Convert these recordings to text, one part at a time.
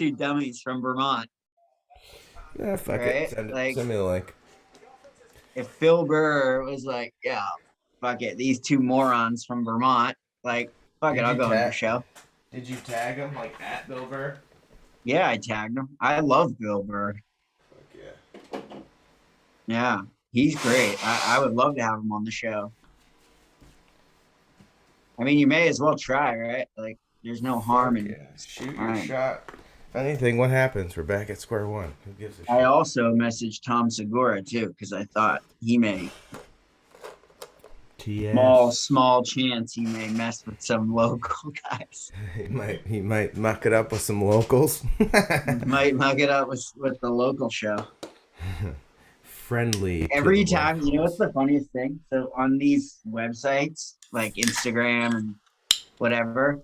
two dummies from Vermont, Yeah, fuck it. right? Like Send me the link. if Phil Burr was like, yeah, fuck it, these two morons from Vermont, like, fuck it, Did I'll you go on your tag? show. Did you tag him like at Bill Burr? Yeah, I tagged him. I love Bill Burr. Fuck yeah. Yeah, he's great. I would love to have him on the show. I mean, you may as well try, right? Like, there's no harm Fuck in yeah. Shoot your trying. shot. If anything, what happens? We're back at square one. Who gives a I shit? also messaged Tom Segura too because I thought he may TS. small chance he may mess with some local guys. He might muck it up with some locals. Might mug it up with the local show. Friendly to the Every time, you know what's locals. the funniest thing? So on these websites like Instagram and whatever,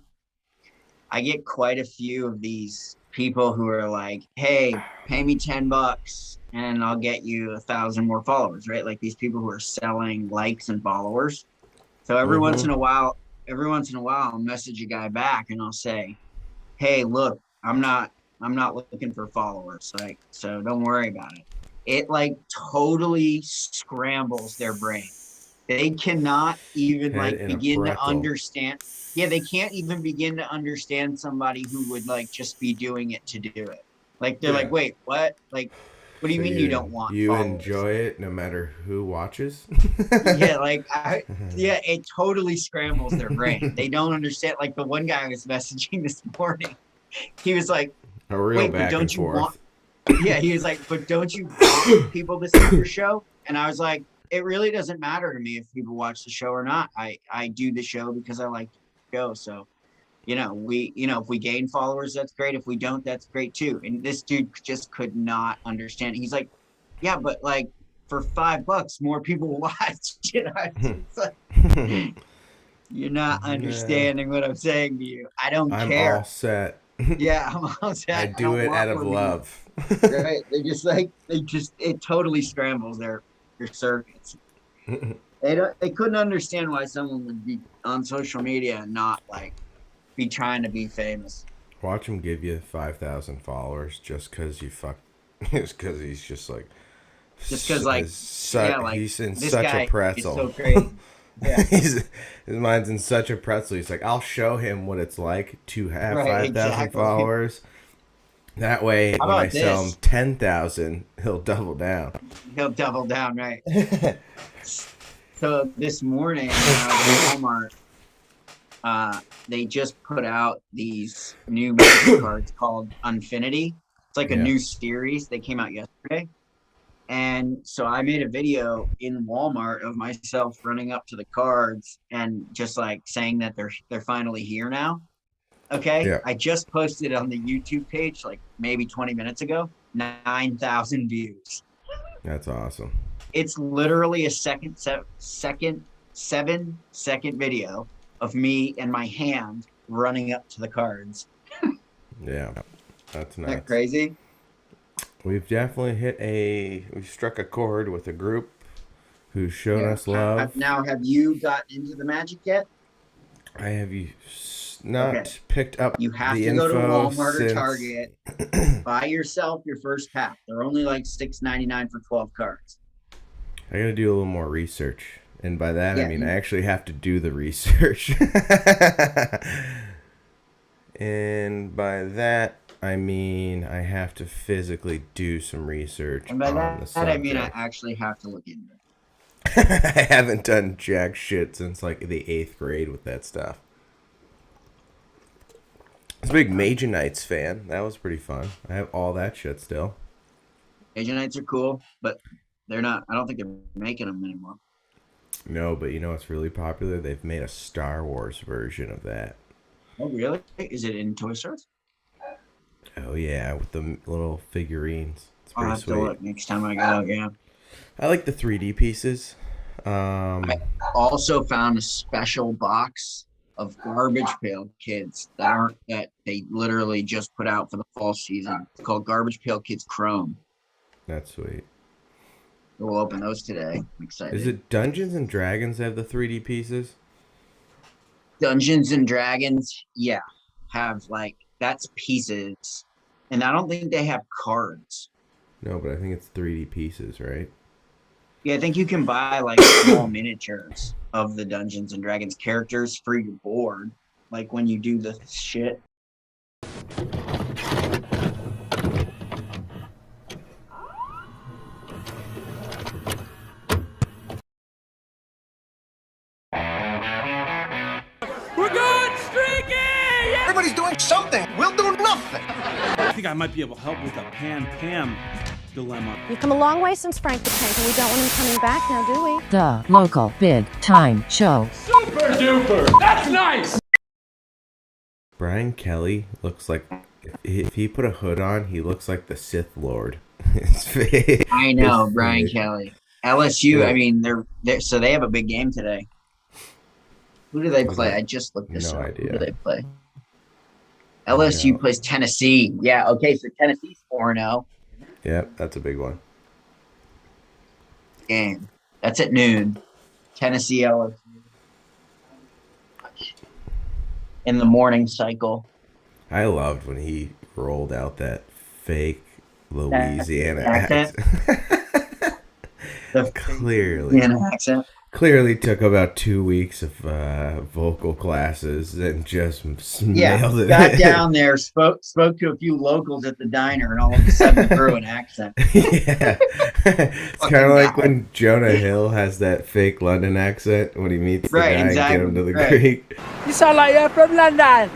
I get quite a few of these people who are like, "Hey, pay me $10 and I'll get you 1,000 more followers." Right? Like these people who are selling likes and followers. So Mm-hmm. every once in a while, I'll message a guy back and I'll say, "Hey, look, I'm not looking for followers. Like, so don't worry about it." It like totally scrambles their brain. They cannot even Head like in a begin to pretzel. understand. Yeah, they can't even begin to understand somebody who would like just be doing it to do it. Like they're like, Yeah. wait, what? Like, what do you So mean you you don't want you followers? enjoy it no matter who watches? Yeah, yeah, it totally scrambles their brain. They don't understand. Like the one guy I was messaging this morning, he was like, A real wait, but back and don't you want, forth. yeah, he was like, but don't you want people to see your show? And I was like, it really doesn't matter to me if people watch the show or not. I do the show because I like the show. So, if we gain followers, that's great. If we don't, that's great too. And this dude just could not understand. He's like, yeah, but like for $5, more people will watch. It's like, you're not Nah, understanding what I'm saying to you. I don't I'm all care. set. Yeah, I'm all I set. I do don't it want out of more people. love. Right? They just it totally scrambles their circuits. They couldn't understand why someone would be on social media and not like be trying to be famous. Watch him give you 5,000 followers just because you fuck. Just because he's just like, Just because like yeah, like he's in this such a guy is pretzel. so crazy. Yeah. His mind's in such a pretzel. He's like, I'll show him what it's like to have Right, 5,000 exactly. followers. That way, How when I about sell him this? 10,000, he'll double down. He'll double down, right? So this morning when I was in Walmart, they just put out these new magic cards called Unfinity. It's like a Yeah. new series. They came out yesterday. And so I made a video in Walmart of myself running up to the cards and just like saying that they're finally here now. Okay. Yeah. I just posted on the YouTube page like maybe 20 minutes ago, 9,000 views. That's awesome. It's literally a second 7-second video of me and my hand running up to the cards. Yeah. That's Isn't that nuts. crazy? We've struck a chord with a group who's shown Yeah. us love. Now, have you gotten into the magic yet? I have Okay. not picked up You have the to go to info Walmart or since Target, buy yourself your first pack. They're only like $6.99 for 12 cards. I gotta do a little more research. And by that I Yeah, mean I actually have to do the research. And by that I mean I have to physically do some research and by on the that I mean I subject. actually have to look into it. I haven't done jack shit since like the eighth grade with that stuff. I was a big Major Knights fan. That was pretty fun. I have all that shit still. Asian Nights are cool, but they're not. I don't think they're making them anymore. No, but you know what's really popular? They've made a Star Wars version of that. Oh, really? Is it in Toy Story? Oh yeah, with the little figurines. It's I'll pretty have to sweet. look next time I go. Yeah. I like the 3D pieces. I Um, also found a special box of Garbage Pail Kids that they literally just put out for the fall season. It's called Garbage Pail Kids Chrome. that's sweet. We'll open those today. I'm Is excited. it Dungeons and Dragons that have the 3D pieces? Dungeons and Dragons, yeah, have like that's pieces. And I don't think they have cards. No, but I think it's 3D pieces, right? Yeah, I think you can buy like small miniatures of the Dungeons and Dragons characters for your board, like when you do the shit. We're going streaking! Yeah! Everybody's doing something. We'll do nothing. I think I might be able to help with the Pam dilemma. We've come a long way since Frank the Tank, and we don't want him coming back now, do we? The local big time show. Super duper! That's nice! Brian Kelly looks like if he put a hood on, he looks like the Sith Lord. His face, I know, his Brian face. Kelly. LSU, Yeah. I mean, they're so they have a big game today. Who do they Who's play? that? I just looked this No up. idea. Who do they play? LSU No. plays Tennessee. Yeah, okay, so Tennessee's 4-0 Yep, that's a big one. game. That's at noon. Tennessee LSU. In the morning cycle. I loved when he rolled out that fake Louisiana accent. accent. The Clearly. accent. Clearly took about 2 weeks of vocal classes and just Yeah, nailed it. got down there, spoke to a few locals at the diner, and all of a sudden threw an accent. Yeah. It's kind of like when Jonah Hill has that fake London accent when he meets the Right, guy exactly, and get him to the right. Greek. You sound like you're from London!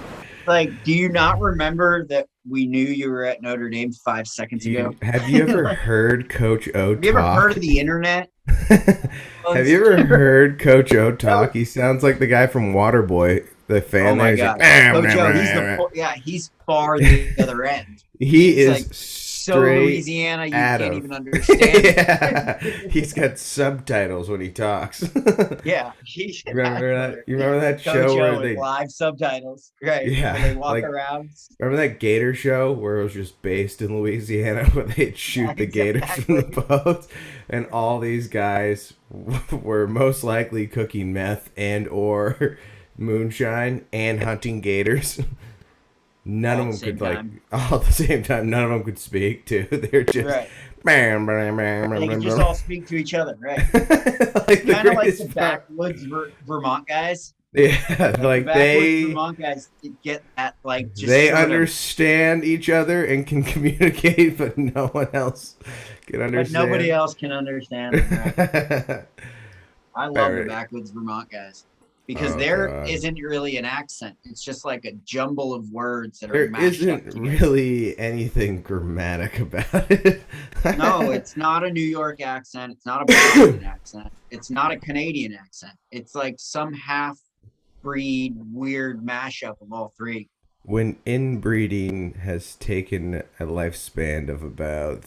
Like, do you not remember that we knew you were at Notre Dame 5 seconds ago? Have you ever heard Coach O Have you ever talk? heard of the internet? Have you ever heard Coach O talk? He sounds like the guy from Waterboy, the fan. Oh my there. god, He's like, Coach O, he's far the other end. he He's is like so straight Louisiana, you out can't of- even understand. Yeah, he's got subtitles when he talks. Yeah, You remember that? You remember that Coach show O where with they? live subtitles, right? Yeah, where they walk like- around. Remember that Gator show where it was just based in Louisiana, where they'd shoot the gators from the boats, and all these guys were most likely cooking meth and or moonshine and hunting gators. None All of at them the could same like time. all at the same time. None of them could speak too. They're just Right. bam, bam, bam, They bam, can bam, just bam. all speak to each other, right? Like the Kind of like greatest the part. backwoods Vermont guys. Yeah, like The backwoods they Vermont guys get that, like, just they sort of- understand each other and can communicate, but no one else can but understand. nobody else can understand them, right? I love the Alright. backwoods Vermont guys because Oh, there God. not really an accent. It's just like a jumble of words that are There mashed up isn't together. really anything grammatic about it. No, it's not a New York accent. It's not a Boston accent. It's not a Canadian accent. It's like some half-breed weird mashup of all three. When inbreeding has taken a lifespan of about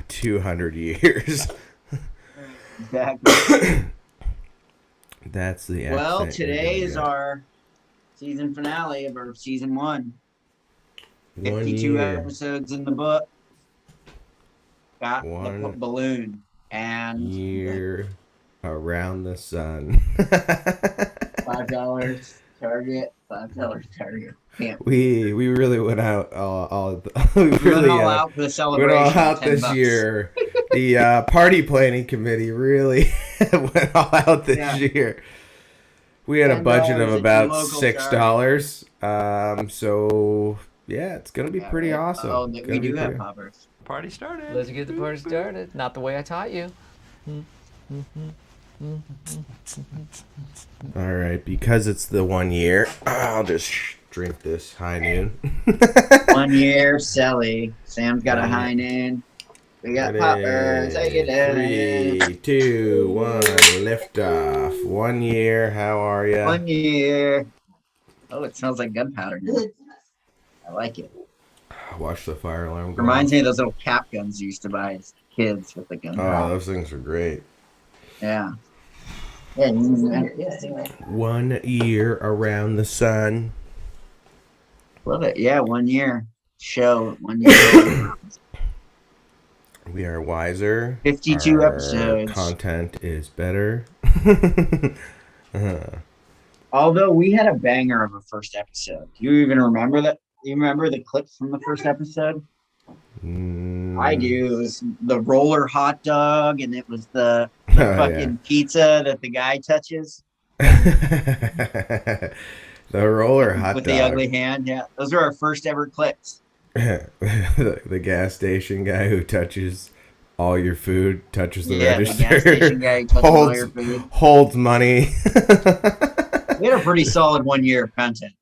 200 years. Exactly. That's the accent. Well, you're today gonna is get. our season finale of our season 1. 1 52 year. episodes in the book. Got the One balloon and year around the sun. $5 target. $5 target. Can't we really went out all we we went really all out for the went celebration. all out $10 this year. The party planning committee really went all out this Yeah. year. We had a budget $10 of at about your local $6. So yeah, it's gonna be Yeah, pretty right. awesome. Oh, It's we gonna be do have pretty- poppers. Party started. Let's get the party started. Not the way I taught you. All right, because it's the 1 year, I'll just drink this high noon. 1 year, Sally. Sam's got a high noon. We got poppers. Take it in. 3, 2, 1, lift off. 1 year, how are ya? 1 year. Oh, it smells like gunpowder. I like it. Watch the fire alarm go Reminds off. me of those little cap guns you used to buy as kids with the Oh, gunpowder. those things are great. Yeah. Yeah. 1 year around the sun. Love it. Yeah, 1 year. Show 1 year. We are wiser. 52 Our episodes. Content is better. Although we had a banger of a first episode. Do you even remember that? You remember the clips from the first episode? I do. It was the roller hot dog, and it was the Oh, fucking pizza that the guy touches yeah. The roller hot with the dog. ugly hand. Yeah, those are our first ever clips. The gas station guy who touches all your food, touches the Yeah, the gas station register, guy touching all your food. holds money. We had a pretty solid 1 year of content.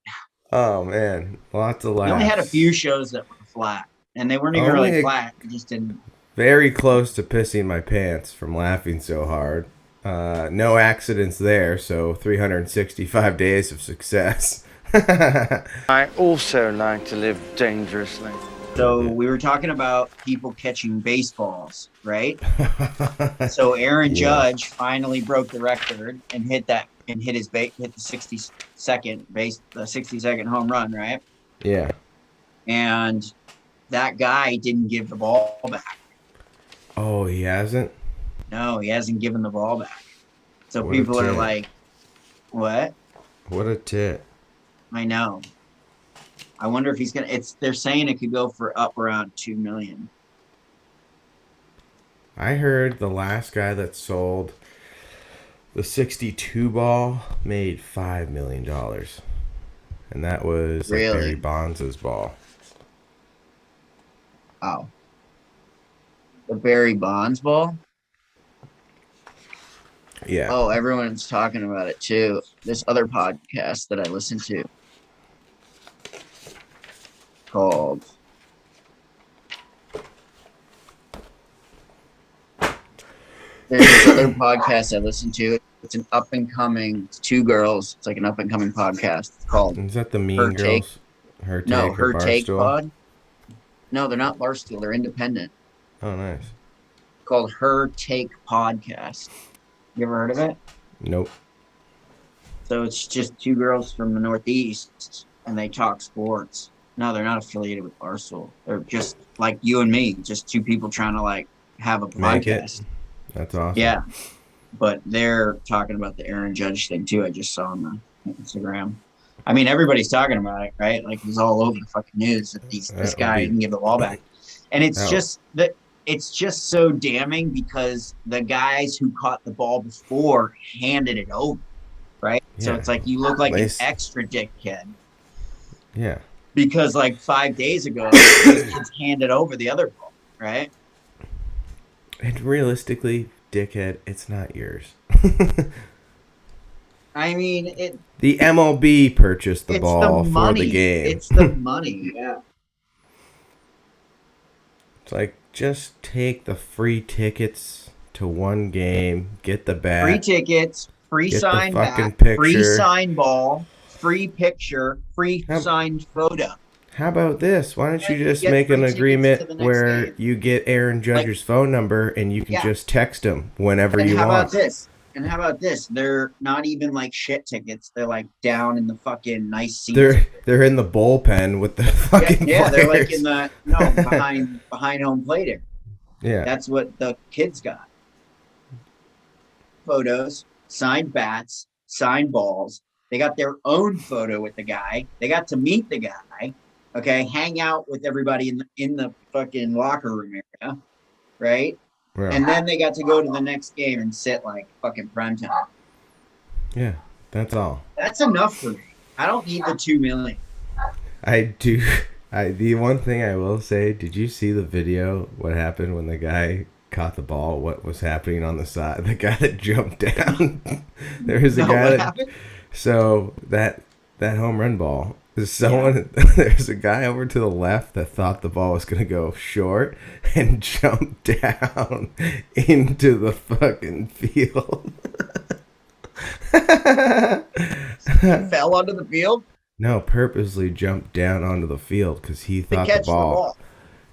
Oh man, lots of We only had a laughs. few shows that were flat, and they weren't even Only really flat. We just didn't. very close to pissing my pants from laughing so hard. No accidents there, so 365 days of success. I also like to live dangerously. So we were talking about people catching baseballs, right? So Aaron Judge finally broke the record and hit the 60-second home run, right? Yeah. And that guy didn't give the ball back. Oh, he hasn't? No, he hasn't given the ball back. So What a people are tit. like, what? What a tit. I know. I wonder if he's gonna. They're saying it could go for up around 2 million. I heard the last guy that sold the 62 ball made $5 million. And that was like Really? Barry Bonds' ball. Oh, the Barry Bonds ball. Yeah. Oh, everyone's talking about it too. This other podcast that I listen to called there's this other podcast I listen to. It's an up and coming. It's two girls. It's like an up and coming podcast. It's called Is that the Mean Her Girls? Take. Her Take No, or Her Take Barstool? Pod. No, they're not Barstool. They're independent. Oh, nice. Called Her Take Podcast. You ever heard of it? Nope. So it's just two girls from the Northeast, and they talk sports. No, they're not affiliated with Barstool. They're just like you and me, just two people trying to like have a Make it. podcast. That's awesome. Yeah, but they're talking about the Aaron Judge thing too. I just saw on the Instagram. I mean, everybody's talking about it, right? Like it's all over the fucking news that this guy didn't give the ball back, and it's just that it's just so damning because the guys who caught the ball before handed it over, right? Yeah. So it's like you look like an Least- extra dickhead Yeah. because like 5 days ago those kids handed over the other ball, right? And realistically, dickhead, it's not yours. I mean, The MLB purchased the it's ball the money. for the game. It's the money, yeah. It's like, just take the free tickets to one game, get the bat. Free tickets, free Get the signed fucking bat, free picture. signed ball, free picture, free How- signed photo. How about this? Why don't you You just get make free an tickets to agreement the next where game. you get Aaron Judge's phone number and you can Yeah. just text him whenever And you how want? about this? And how about this? They're not even like shit tickets. They're like down in the fucking nice seats. They're in the bullpen with the fucking Yeah, they're like players. in the behind home plate area. Yeah. That's what the kids got. Photos, signed bats, signed balls. They got their own photo with the guy. They got to meet the guy. Okay, hang out with everybody in the fucking locker room area, right? Yeah. And then they got to go to the next game and sit like fucking primetime. Yeah, that's all. That's enough for me. I don't need the 2 million. I do. The one thing I will say, did you see the video? What happened when the guy caught the ball? What was happening on the side? The guy that jumped down. There was a No, guy what that. happened? So that home run ball. Someone there's a guy over to the left that thought the ball was gonna go short and jumped down into the fucking field. Fell onto the field No, purposely jumped down onto the field because he to thought catch the ball.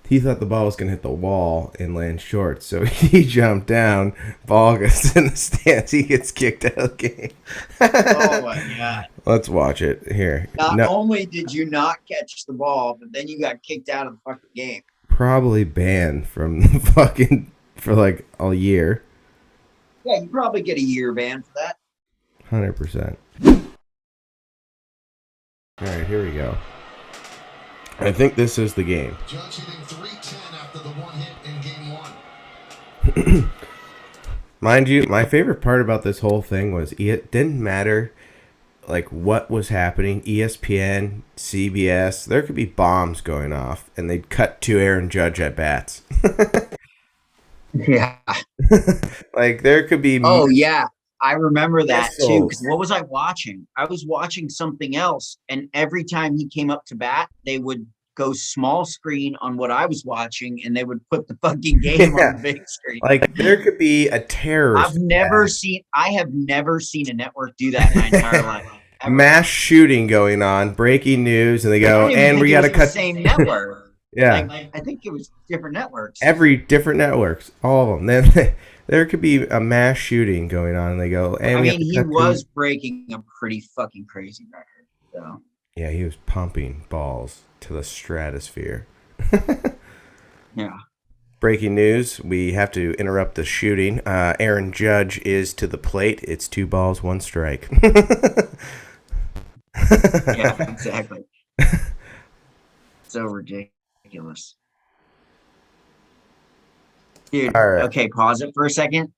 He thought the ball was gonna hit the wall and land short, so he jumped down. Ball goes in the stands. He gets kicked out of the game. Oh my god! Let's watch it here. Not No, only did you not catch the ball, but then you got kicked out of the fucking game. probably banned from the fucking for like a year. Yeah, you probably get a year ban for that. 100%. All right, here we go. I think this is the game. Judge hitting 310 after the one hit in game 1. Mind you, my favorite part about this whole thing was it didn't matter like what was happening. ESPN, CBS, there could be bombs going off, and they'd cut to Aaron Judge at bats. Yeah. Like there could be. Oh yeah, I remember that too. missiles. Because what was I watching? I was watching something else, and every time he came up to bat, they would go small screen on what I was watching, and they would put the fucking game Yeah. on the big screen. Like there could be a terrorist. I have never seen a network do that in my entire life. Ever. Mass shooting going on, breaking news, and they I go, don't even and think we it got to was the cut. same network. Yeah, Like, I think it was different networks. every different networks, all of them. Then there could be a mass shooting going on, and they go, and I we have mean, to he cut was breaking a pretty fucking crazy record. So Yeah, he was pumping balls to the stratosphere. yeah. Breaking news: we have to interrupt the shooting. Aaron Judge is to the plate. It's 2 balls, 1 strike. Yeah, exactly. So ridiculous. Dude, All right. okay, pause it for a second.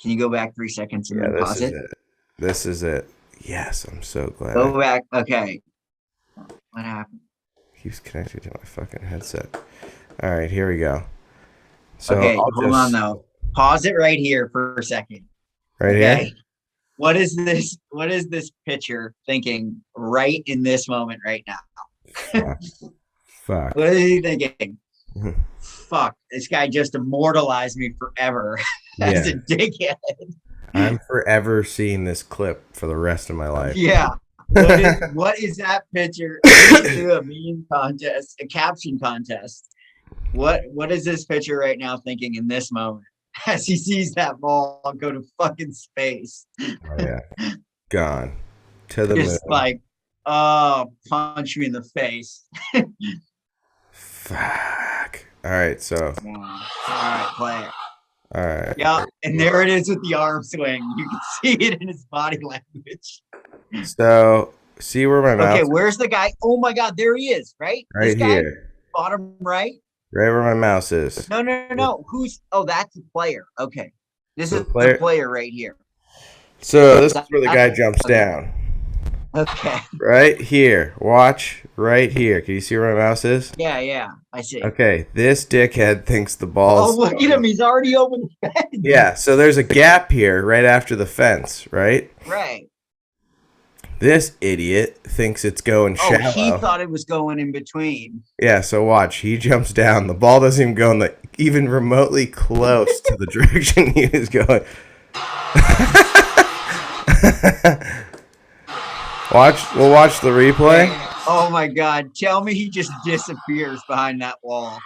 Can you go back 3 seconds and Yeah, then this pause is it? it. This is it. Yes, I'm so glad. Go back. Okay. What happened? He's connected to my fucking headset. All right, here we go. So Okay, I'll hold on though. Pause it right here for a second. Right Okay. here. What is this? What is this pitcher thinking right in this moment right now? Fuck. What is he thinking? Fuck, this guy just immortalized me forever as a dickhead. I'm forever seeing this clip for the rest of my life. Yeah. What is that picture? Do a meme contest, a caption contest. What is this pitcher right now thinking in this moment as he sees that ball go to fucking space? Oh, yeah. Gone. To the Just moon. like, oh, punch me in the face. Fuck. All right, so. All right, play it. All right. Yeah, and there it is with the arm swing. You can see it in his body language. So, see where my mouth Okay, where's the guy? Oh my God, there he is, right? Right This guy, here. bottom right. Right where my mouse is. No. Who's? Oh, that's the player. Okay, this The is player? the player right here. So, this is where the guy jumps Okay. down. Okay. Right here. Watch. Right here. Can you see where my mouse is? Yeah, I see. Okay, this dickhead thinks the Oh, ball's. look at him. He's already over the fence. Yeah, so there's a gap here right after the fence, right? Right. This idiot thinks it's going Oh, shallow. he thought it was going in between. Yeah, so watch. He jumps down. The ball doesn't even go in the even remotely close to the direction he was going. We'll watch the replay. Oh my God. Tell me he just disappears behind that wall.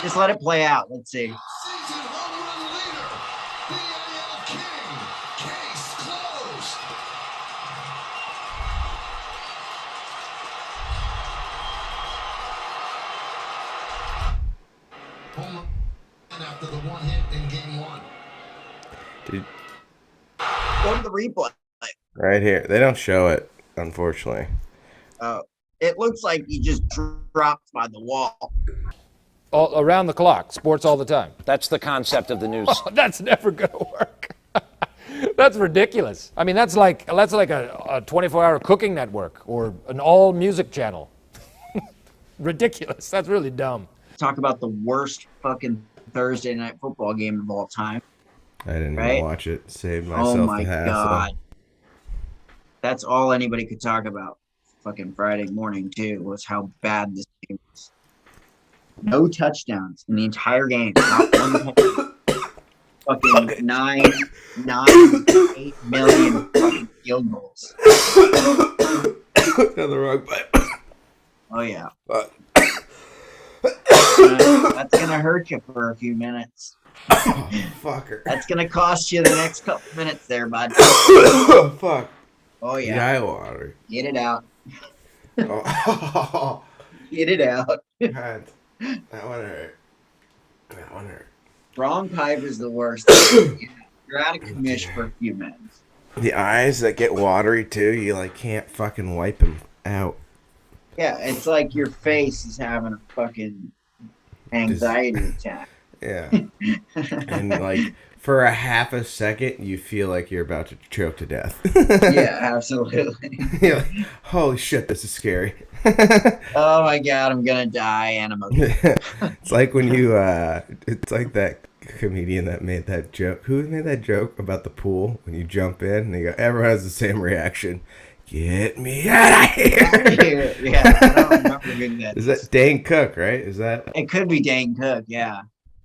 Just let it play out. Let's see. Season home run leader, the AL King. Case closed. Home run after the one hit in game 1. Dude, Go to the replay. right here. They don't show it, unfortunately. It looks like he just dropped by the wall. All around the clock, sports all the time. That's the concept of the news. That's never going to work. That's ridiculous. I mean, that's like a 24-hour cooking network or an all music channel. Ridiculous. That's really dumb. Talk about the worst fucking Thursday night football game of all time. I didn't Right? even watch it. Saved myself Oh my the hassle. God. That's all anybody could talk about. Fucking Friday morning too was how bad this game was. No touchdowns in the entire game. Not one touchdown. Fucking 8 million fucking field goals. Down the wrong pipe. Oh yeah. Fuck. That's gonna hurt you for a few minutes. Fucker. That's gonna cost you the next couple minutes there, bud. Oh, fuck. Oh yeah. Yeah, water. Get it out. Oh, Get it out. God. That one hurt. That one hurt. Wrong pipe is the worst. You're out of commission for a few minutes. The eyes that get watery too, you like can't fucking wipe them out. Yeah, it's like your face is having a fucking anxiety attack. Yeah. And like for a half a second, you feel like you're about to choke to death. Yeah, absolutely. You're like, holy shit, this is scary. Oh my god, I'm gonna die, and I'm okay. It's like when you, it's like that comedian that made that joke. Who made that joke about the pool when you jump in and you go, everyone has the same reaction. Get me out of here. Yeah, I don't remember who that Is that Dane Cook, right? Is that? It could be Dane Cook, yeah.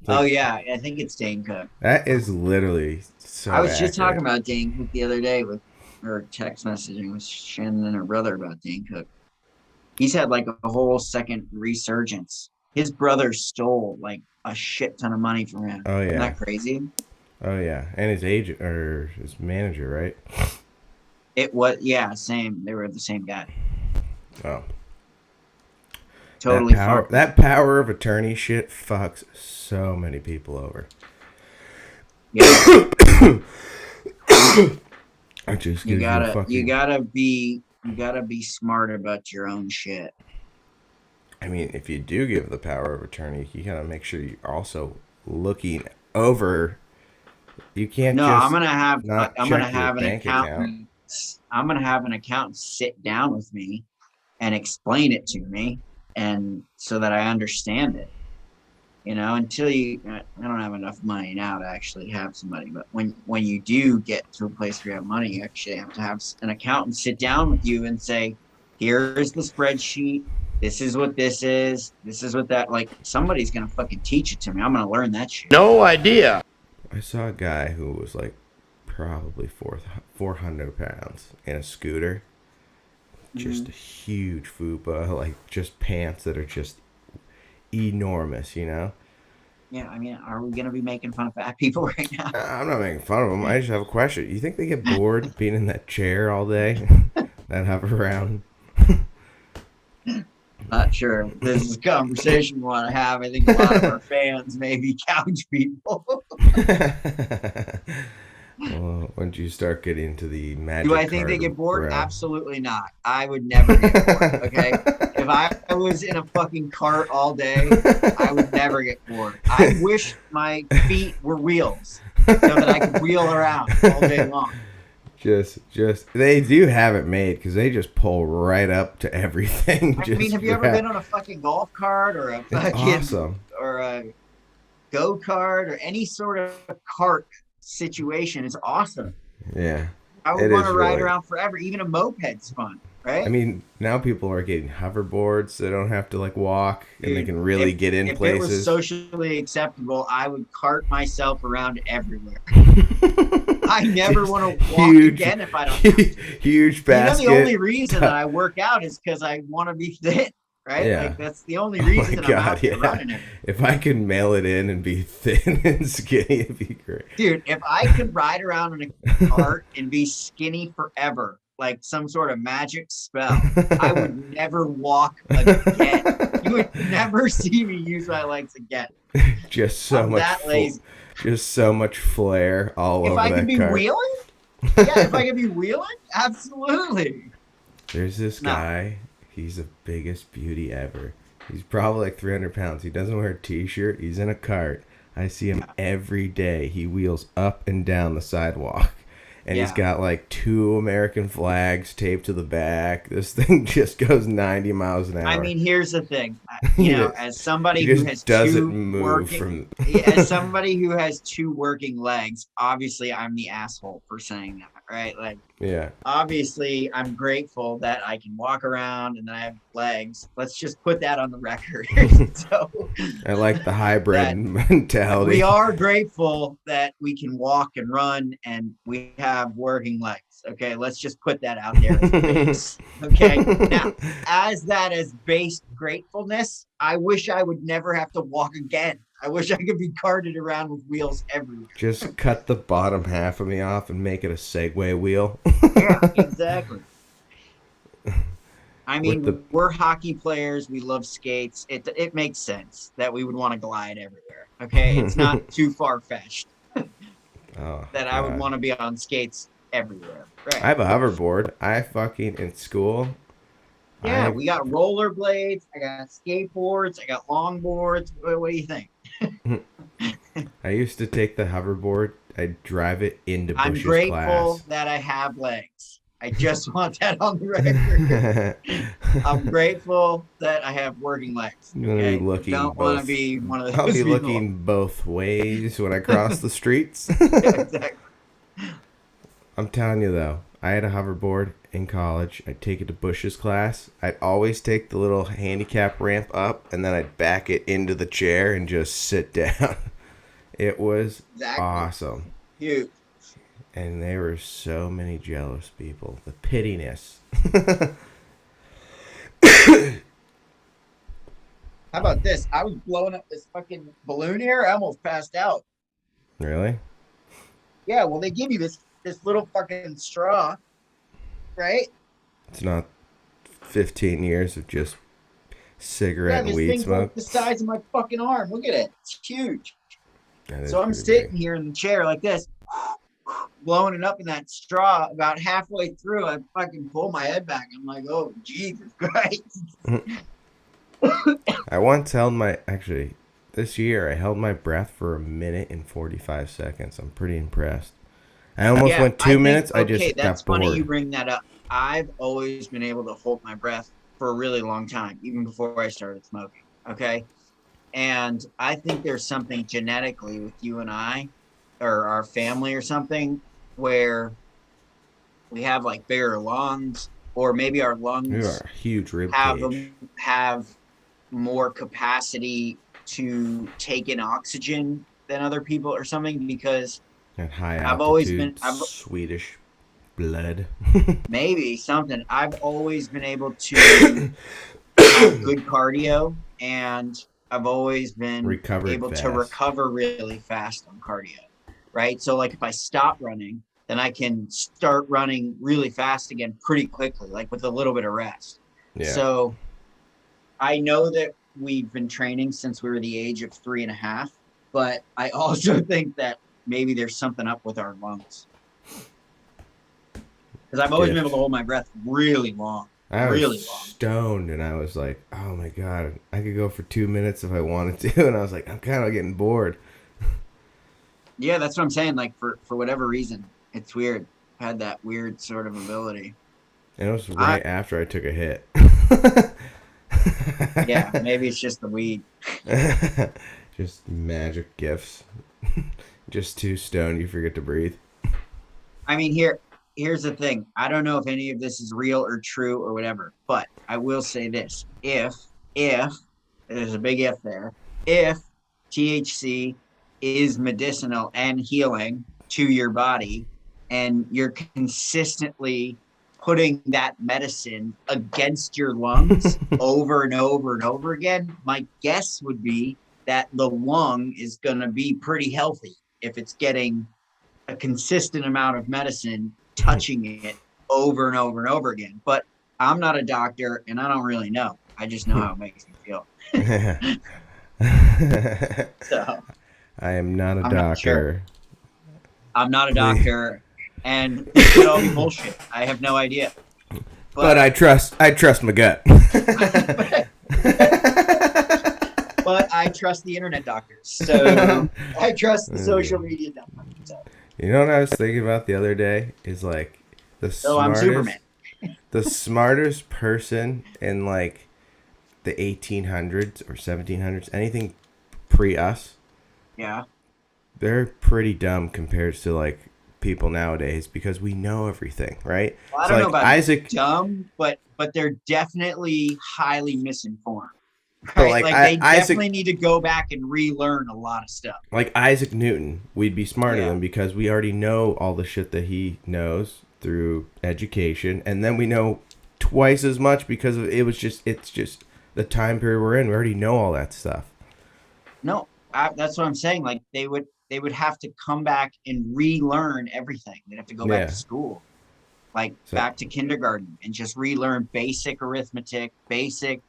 Oh yeah, I think it's Dane Cook. That is literally so I was just accurate. talking about Dane Cook the other day with her text messaging with Shannon and her brother about Dane Cook. He's had like a whole second resurgence. His brother stole like a shit ton of money from him. Oh, yeah. Isn't that crazy? Oh yeah, and his agent or his manager, right? It was, yeah, same. They were the same guy. Oh, Totally that power, fucked. that power of attorney shit fucks so many people over. Yeah. It just You gives gotta, a fucking, you gotta be smart about your own shit. I mean, if you do give the power of attorney, you gotta make sure you're also looking over. You can't. No, just I'm gonna have not I'm check gonna your have an bank account. accountant. I'm gonna have an accountant sit down with me and explain it to me, and so that I understand it. You know, until I don't have enough money now to actually have somebody, but when you do get to a place where you have money, you actually have to have an accountant sit down with you and say, here's the spreadsheet. This is what this is. This is what that, like, somebody's gonna fucking teach it to me. I'm gonna learn that shit. No idea. I saw a guy who was like probably 400 pounds in a scooter. Just a huge fupa, like just pants that are just enormous, you know? Yeah, I mean, are we gonna be making fun of fat people right now? I'm not making fun of them. I just have a question. You think they get bored being in that chair all day? That hover around? Not sure. This is a conversation we want to have. I think a lot of our fans may be couch people. Well, once you start getting into the magic Do I think they card get bored? realm. Absolutely not. I would never get bored. Okay. If I was in a fucking cart all day, I would never get bored. I wish my feet were wheels so that I could wheel around all day long. Just they do have it made because they just pull right up to everything. I mean, have you ever been on a fucking golf cart or a fucking awesome. or a go-kart or any sort of cart situation? It's awesome. Yeah. I would want to ride around forever. Even a moped's fun, right? I mean, now people are getting hoverboards. So they don't have to like walk, and they can really get in if places. If it was socially acceptable, I would cart myself around everywhere. I never want to walk again if I don't have to. Huge basket. You know, the only reason that I work out is because I want to be fit, right? Yeah. Like, that's the only reason I'm out there running it. If I could mail it in and be thin and skinny, it'd be great. Dude, if I could ride around in a cart and be skinny forever, like some sort of magic spell, I would never walk again. You would never see me use my legs again. Just so much that lazy. Just so much flair all over that cart. If I could be wheeling? Yeah, if I could be wheeling? Absolutely. There's this guy. He's the biggest beauty ever. He's probably like 300 pounds. He doesn't wear a t-shirt. He's in a cart. I see him every day. He wheels up and down the sidewalk. And he's got like 2 American flags taped to the back. This thing just goes 90 miles an hour. I mean, here's the thing. You know, as somebody he who just has doesn't move as somebody who has 2 working legs, obviously I'm the asshole for saying that, right? Like, yeah. Obviously, I'm grateful that I can walk around and that I have legs. Let's just put that on the record. So, I like the hybrid mentality. We are grateful that we can walk and run and we have working legs. Okay, let's just put that out there as base. Okay, now as base gratefulness, I wish I would never have to walk again. I wish I could be carted around with wheels everywhere. Just cut the bottom half of me off and make it a Segway wheel. Yeah, exactly. I mean, we're hockey players. We love skates. It makes sense that we would want to glide everywhere. Okay, it's not too far-fetched that I would want to be on skates everywhere. Right. I have a hoverboard. In school, Yeah, we got rollerblades. I got skateboards. I got longboards. What do you think? I used to take the hoverboard. I'd drive it into I'm Bush's grateful class. that I have legs. I just want that on the record. I'm grateful that I have working legs. I'm gonna be looking Don't want to be one of those I'll be people. looking both ways when I cross the streets. Yeah, exactly. I'm telling you though, I had a hoverboard in college. I'd take it to Bush's class. I'd always take the little handicap ramp up, and then I'd back it into the chair and just sit down. It was awesome. Huge. And there were so many jealous people. The pittiness. How about this? I was blowing up this fucking balloon here. I almost passed out. Really? Yeah, well, they give you this little fucking straw, right? It's not 15 years of just cigarette and this weed thing's smoke. like the size of my fucking arm. Look at it. It's huge. So I'm pretty sitting big. here in the chair like this, blowing it up in that straw. About halfway through, I fucking pull my head back. I'm like, oh, Jesus Christ. I once held this year, I held my breath for 1:45 seconds. I'm pretty impressed. I almost went 2 minutes. I just that's got bored. funny you bring that up. I've always been able to hold my breath for a really long time, even before I started smoking. Okay. And I think there's something genetically with you and I, or our family or something, where we have like bigger lungs, or maybe our We lungs are a huge rib have cage. have more capacity to take in oxygen than other people or something, because And high I've always altitude been Swedish blood. maybe something. I've always been able to have good cardio, and I've always been able to recover really fast on cardio, right? So like if I stop running, then I can start running really fast again pretty quickly, like with a little bit of rest. Yeah. So I know that we've been training since we were the age of 3.5, but I also think that maybe there's something up with our lungs. Because I've always been able to hold my breath really long. I was really long. stoned, and I was like, oh my God, I could go for 2 minutes if I wanted to. And I was like, I'm kind of getting bored. Yeah, that's what I'm saying. Like for whatever reason, it's weird. I had that weird sort of ability. And it was right after I took a hit. Yeah, maybe it's just the weed. Just magic gifts. Just too stoned, you forget to breathe. I mean, here's the thing. I don't know if any of this is real or true or whatever, but I will say this. If there's a big if there, if THC is medicinal and healing to your body, and you're consistently putting that medicine against your lungs over and over and over again, my guess would be that the lung is going to be pretty healthy if it's getting a consistent amount of medicine touching it over and over and over again. But I'm not a doctor, and I don't really know. I just know how it makes me feel. So I am not a doctor. Not sure. I'm not a doctor, and it could all be bullshit. I have no idea. But I trust my gut. But I trust the internet doctors. So I trust the social media doctors. So. You know what I was thinking about the other day is like I'm Superman. The smartest person in like the 1800s or 1700s, anything pre us. Yeah. They're pretty dumb compared to like people nowadays because we know everything, right? Well, I don't know about dumb, but they're definitely highly misinformed. Right? Like they definitely need to go back and relearn a lot of stuff. Like Isaac Newton, we'd be smarter than because we already know all the shit that he knows through education, and then we know twice as much because it's just the time period we're in. We already know all that stuff. No, that's what I'm saying. Like they would have to come back and relearn everything. They'd have to go back to school, back to kindergarten, and just relearn basic arithmetic, basic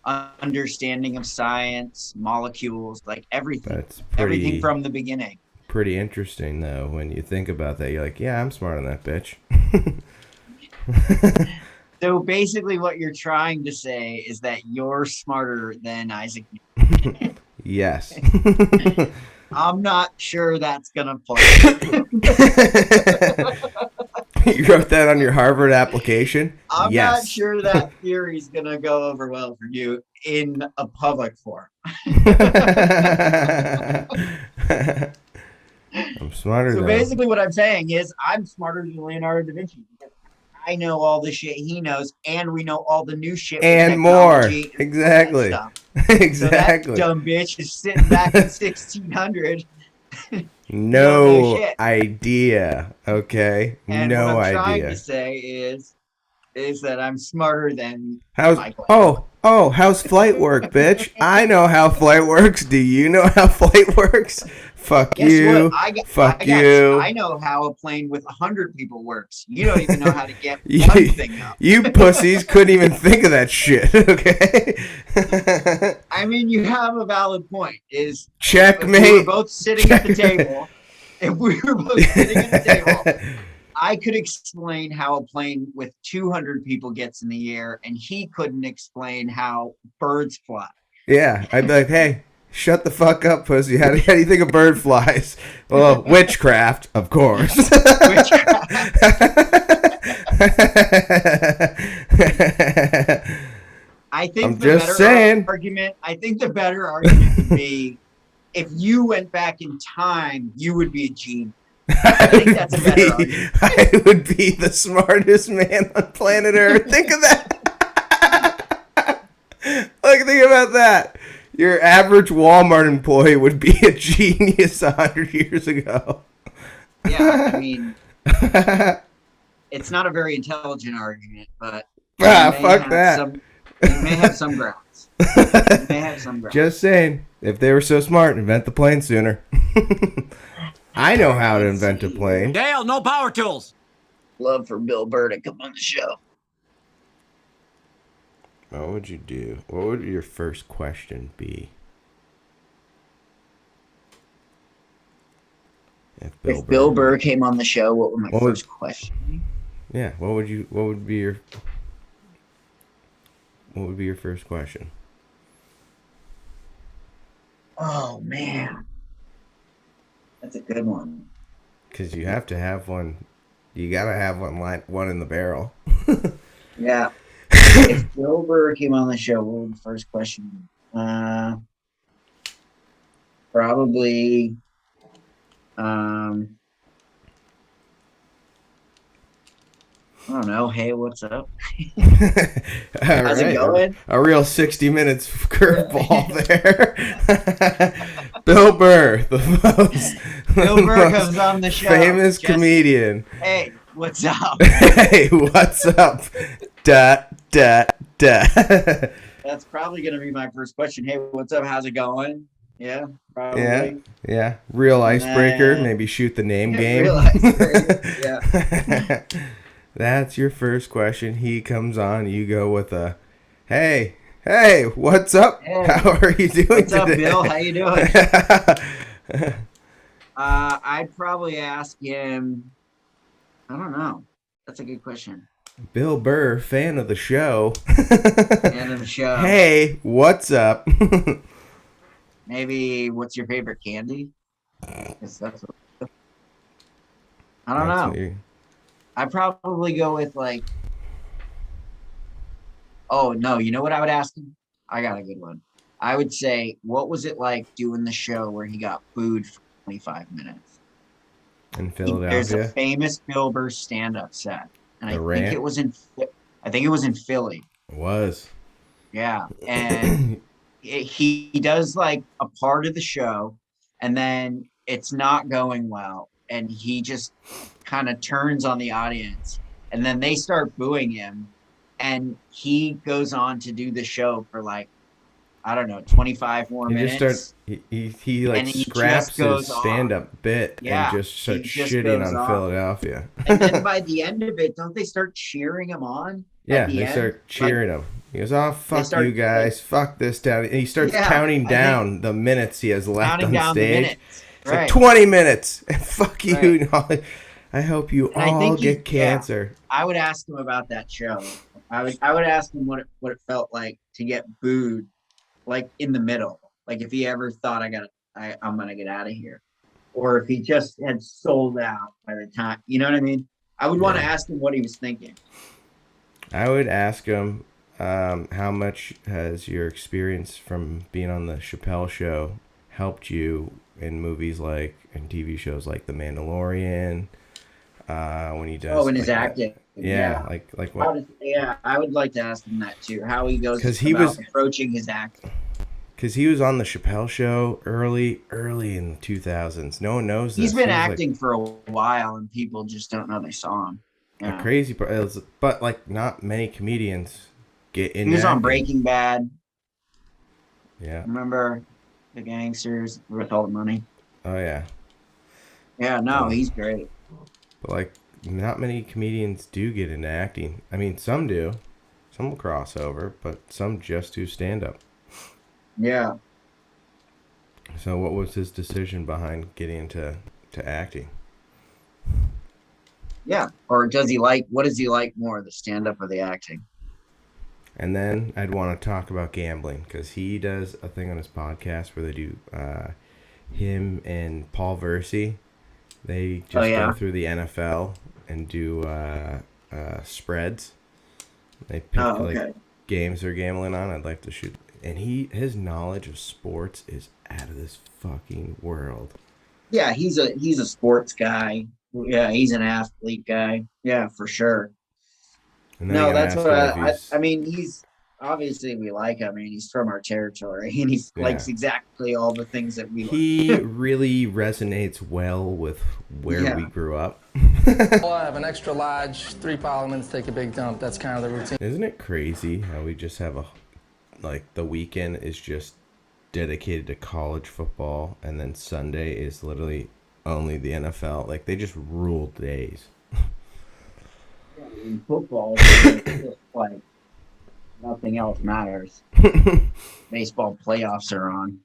understanding of science, molecules, like everything. Everything from the beginning. Pretty interesting though when you think about that. You're like, yeah, I'm smart on that bitch. So basically, what you're trying to say is that you're smarter than Isaac. Yes. I'm not sure that's gonna play. You wrote that on your Harvard application? I'm Yes. not sure that theory's gonna go over well for you in a public forum. I'm smarter So than basically, what I'm saying is, I'm smarter than Leonardo da Vinci because I know all the shit he knows, and we know all the new shit with and more. technology and Exactly. stuff. Exactly. So that dumb bitch is sitting back in 1600. No shit. idea. Okay. And No what I'm trying idea. to say is that I'm smarter than How's Michael. how's flight work, bitch? I know how flight works. Do you know how flight works? Fuck Guess you. what? Fuck you. I know how a plane with 100 people works. You don't even know how to get You- one thing up. You pussies couldn't even think of that shit, okay? I mean, you have a valid point. If we were Checkmate. both sitting at the table, I could explain how a plane with 200 people gets in the air, and he couldn't explain how birds fly. Yeah, I'd be like, hey, shut the fuck up, pussy. How do you think a bird flies? Well, witchcraft, of course. I think I'm just saying. I think the better argument would be if you went back in time, you would be a genius. I think that's a better argument. I would be the smartest man on planet Earth. Think of that. Think about that. Your average Walmart employee would be a genius 100 years ago. Yeah, I mean, it's not a very intelligent argument, but fuck that. It may have some grounds. Just saying, if they were so smart, invent the plane sooner. I know how to invent a plane. Dale, no power tools. Love for Bill Burr to come on the show. What would you do? What would your first question be? If Bill Burr came on the show, what would my first question be? Yeah, what would be your first question? Oh man. That's a good one. Because you have to have one. You gotta have one in the barrel. Yeah. If Bill Burr came on the show, what would the first question be? Probably. I don't know. Hey, what's up? How's it going? A real 60 minutes curveball there. Bill Burr, Bill Burr comes on the show. Famous comedian. Hey, what's up? Hey, what's up? Da. That's probably going to be my first question. Hey, what's up? How's it going? Yeah, probably. Yeah. Real icebreaker. Maybe shoot the name game. Real icebreaker. Yeah. That's your first question. He comes on. You go with a, hey, what's up? Hey, how are you doing what's today? Up, Bill? How you doing? I'd probably ask him. I don't know. That's a good question. Bill Burr, fan of the show. Fan of the show. Hey, what's up? Maybe what's your favorite candy? I don't know. I'd probably go with like. Oh no! You know what I would ask him? I got a good one. I would say, what was it like doing the show where he got booed for 25 minutes? In Philadelphia. There's a famous Bill Burr stand-up set, and I think it was in Philly. It was. Yeah, and he does like a part of the show, and then it's not going well, and he just kind of turns on the audience, and then they start booing him, and he goes on to do the show for like, I don't know, 25 more minutes. He like scraps his stand-up bit and just starts shitting on Philadelphia. And then by the end of it, don't they start cheering him on? Yeah, they start cheering him. He goes, "Oh, fuck you guys, fuck this town." And he starts counting down the minutes he has left on stage. It's like 20 minutes. Fuck you. Right. I hope you all get cancer. I would ask him about that show, I would ask him what it felt like to get booed, like in the middle, like if he ever thought I'm gonna get out of here, or if he just had sold out by the time, you know what I mean? I would want to Yeah. ask him what he was thinking. I would ask him, how much has your experience from being on the Chappelle Show helped you in movies like and TV shows like The Mandalorian? When he Oh, does and his like that, acting, yeah, yeah. like How what? does, yeah, I would like to ask him that too. How he goes Because he about was approaching his acting. because he was on the Chappelle Show early in the 2000s. No one knows He's this. been He was like acting for a while, and people just don't know they saw him. a Yeah, crazy, but like not many comedians get he into was on acting. Breaking Bad. Yeah. Remember the gangsters with all the money? Oh yeah. Yeah, no, But, he's great. but like not many comedians do get into acting. I mean, some do. Some will cross over, but some just do stand up. Yeah. So what was his decision behind getting into acting? Yeah. Or does he like, what does he like more, the stand up or the acting? And then I'd want to talk about gambling because he does a thing on his podcast where they do him and Paul Versey. They Oh, just go yeah. through the NFL and do spreads. They pick Oh, like okay. games they're gambling on. I'd like to shoot. And his knowledge of sports is out of this fucking world. Yeah, he's a sports guy. Yeah, he's an athlete guy. Yeah, for sure. And then I No, gotta that's ask what him if I he's mean, he's obviously we like him. I mean, he's from our territory and he yeah. likes exactly all the things that we He like. really resonates well with where we Yeah. grew up. I have an extra large, 3 parliaments, take a big dump. That's kind of the routine. Isn't it crazy how we just have the weekend is just dedicated to college football and then Sunday is literally only the NFL. Like they just rule days. In football, it's just like nothing else matters. Baseball playoffs are on.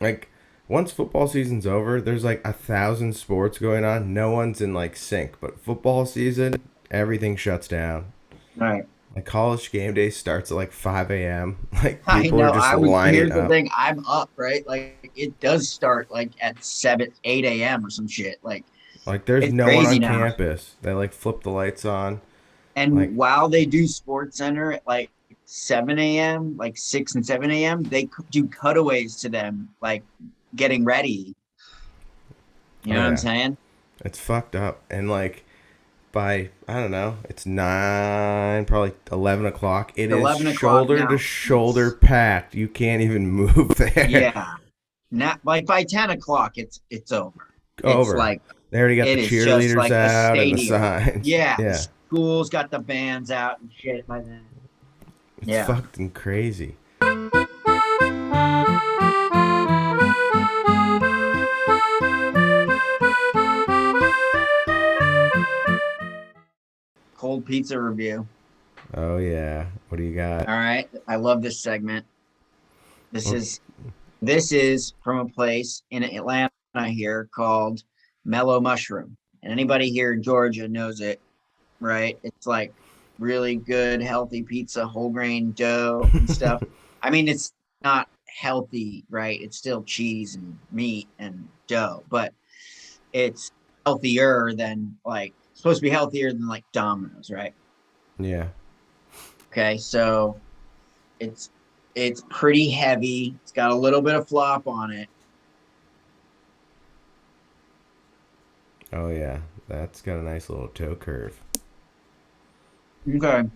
Like once football season's over, there's like 1,000 sports going on. No one's in like sync, but football season, everything shuts down. Right. Like college game day starts at like 5 a.m. Like I people know. are just lining Here's the up. thing. I'm up, right? Like it does start like at 8 a.m. or some shit. Like there's It's no one crazy on now. campus. They like flip the lights on. And Like while they do Sports Center at like 7 a.m., like 6 and 7 a.m., they do cutaways to them, like getting ready. You know Oh, what I'm yeah. saying? it's fucked up. And like by I don't know, it's 9, probably 11 o'clock. It is 11 o'clock shoulder now. to shoulder packed. You can't even move there. Yeah. Not like by 10 o'clock, it's over. Over. It's like They already got it the is just cheerleaders like a out and the stadium. signs. Yeah. The Yeah. school's got the bands out and shit by then. It's Yeah. fucking crazy. Cold pizza review. Oh yeah. What do you got? All right. I love this segment. This Well- is from a place in Atlanta here called Mellow Mushroom. And anybody here in Georgia knows it, right? It's like really good, healthy pizza, whole grain dough and stuff. I mean, it's not healthy, right? It's still cheese and meat and dough, but it's healthier than like supposed to be healthier than like Domino's, right? Yeah. Okay, so it's pretty heavy. It's got a little bit of flop on it. Oh yeah. That's got a nice little toe curve. Okay.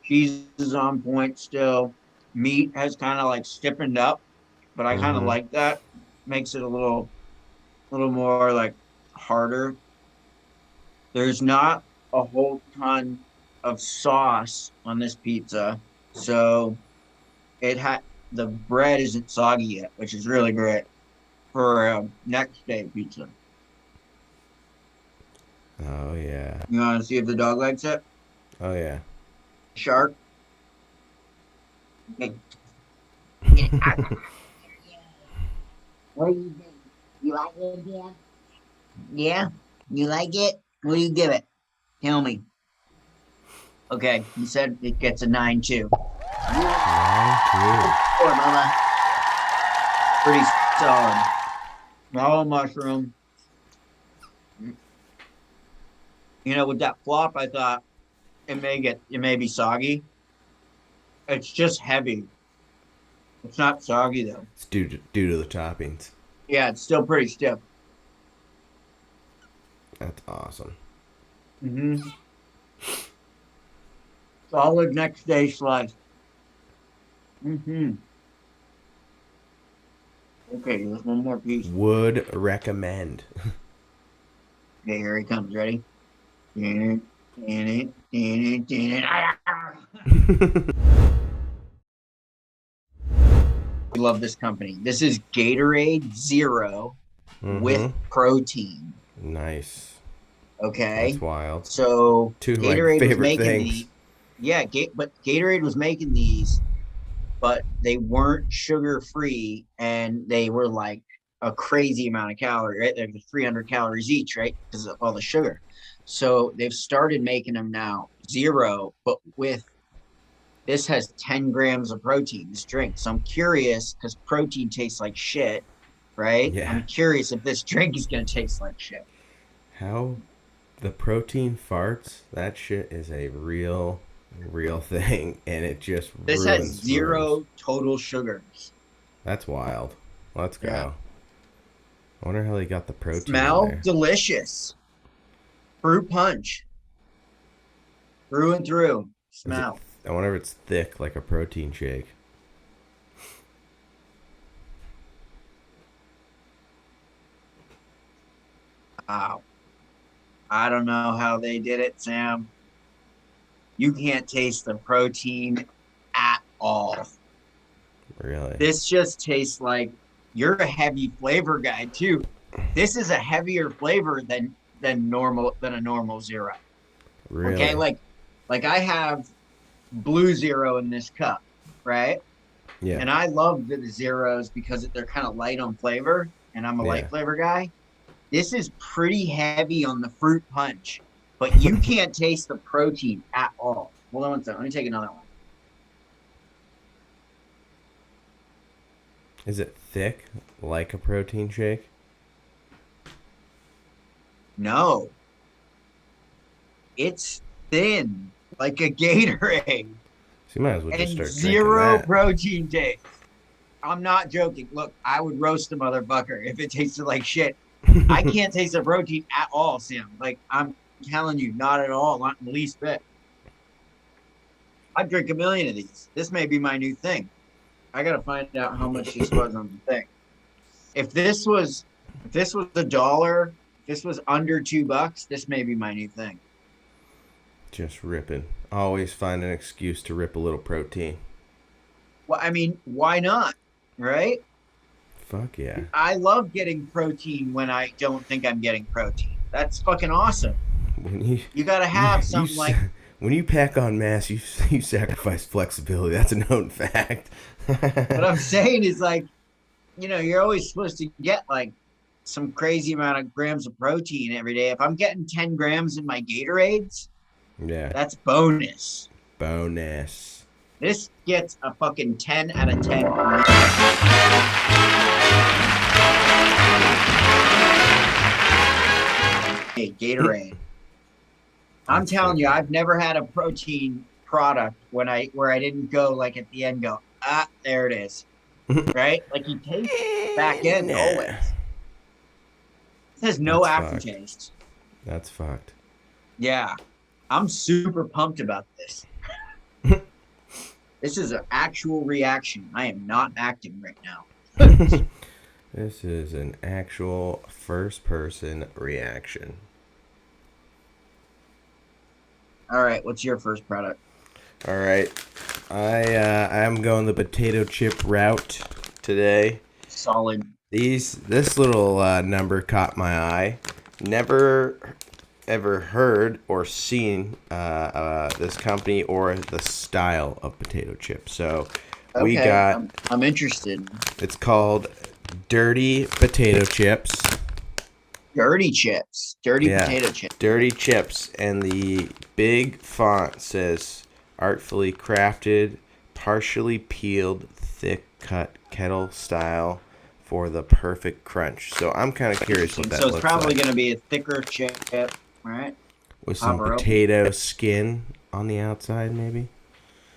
Cheese is on point still. Meat has kind of like stiffened up, but I kind of Mhm. like that. Makes it a little more like harder. There's not a whole ton of sauce on this pizza, so the bread isn't soggy yet, which is really great for a next day pizza. Oh yeah. You want to see if the dog likes it? Oh yeah. Shark. Okay. What do you think? You like it, Dan? Yeah? You like it? What do you give it? Tell me. Okay, you said it gets a 9-2. 9-2. Poor mama. Pretty solid. All mushroom. With that flop, I thought it may be soggy. It's just heavy. It's not soggy though. It's due to the toppings. Yeah, it's still pretty stiff. That's awesome. Mm-hmm. Solid next day slice. Mm-hmm. Okay, there's one more piece. Would recommend. Okay, here he comes. Ready? We love this company. This is Gatorade Zero with protein. Nice. Okay. That's wild. So Two of my Gatorade was favorite making things. but Gatorade was making these, but they weren't sugar free, and they were like a crazy amount of calories, right? They're 300 calories each, right? Because of all the sugar. So they've started making them now zero, but this has 10 grams of protein, this drink. So I'm curious because protein tastes like shit, right? Yeah. I'm curious if this drink is going to taste like shit. How the protein farts, that shit is a real thing, and it just This ruins has zero ruins. total sugars. That's wild. Let's go. Yeah. I wonder how they got the protein in Smell there. delicious. Fruit punch. Through and through. Smell. I wonder if it's thick like a protein shake. Wow. I don't know how they did it, Sam. You can't taste the protein at all. Really? This just tastes like you're a heavy flavor guy too. This is a heavier flavor than a normal zero. Really? Okay, like I have blue zero in this cup, right? Yeah. And I love the zeros because they're kind of light on flavor, and I'm a light flavor guy. This is pretty heavy on the fruit punch, but you can't taste the protein at all. Hold on one second. Let me take another one. Is it thick like a protein shake? No. It's thin like a Gatorade. So you might as well just And start zero drinking that. protein taste. I'm not joking. Look, I would roast a motherfucker if it tasted like shit. I can't taste the protein at all, Sam. Like, I'm telling you, not at all, not in the least bit. I'd drink a million of these. This may be my new thing. I gotta find out how much this was on the thing. If this was $1, if this was under $2, this may be my new thing. Just ripping. Always find an excuse to rip a little protein. Well, I mean, why not? Right? Fuck yeah. I love getting protein when I don't think I'm getting protein. That's fucking awesome. When You gotta have something like when you pack on mass, you sacrifice flexibility. That's a known fact. what I'm saying is like, you're always supposed to get like some crazy amount of grams of protein every day. If I'm getting 10 grams in my Gatorades, Yeah. that's bonus. Bonus. This gets a fucking 10 out of 10. Hey, Gatorade. I'm telling you, I've never had a protein product where I didn't go like at the end go, there it is. Right? Like you taste back end always. It has no That's aftertaste. That's fucked. Yeah. I'm super pumped about this. This is an actual reaction. I am not acting right now. This is an actual first-person reaction. All right, what's your first product? All right, I'm going the potato chip route today. Solid. This little number caught my eye. Never ever heard or seen this company or the style of potato chip. So we got. I'm interested. It's called Dirty Potato Chips. Dirty chips. Dirty potato chips. Dirty chips. And the big font says artfully crafted, partially peeled, thick cut kettle style for the perfect crunch. So I'm kind of curious what that looks like. So it's probably going to be a thicker chip, right? With some potato skin on the outside, maybe?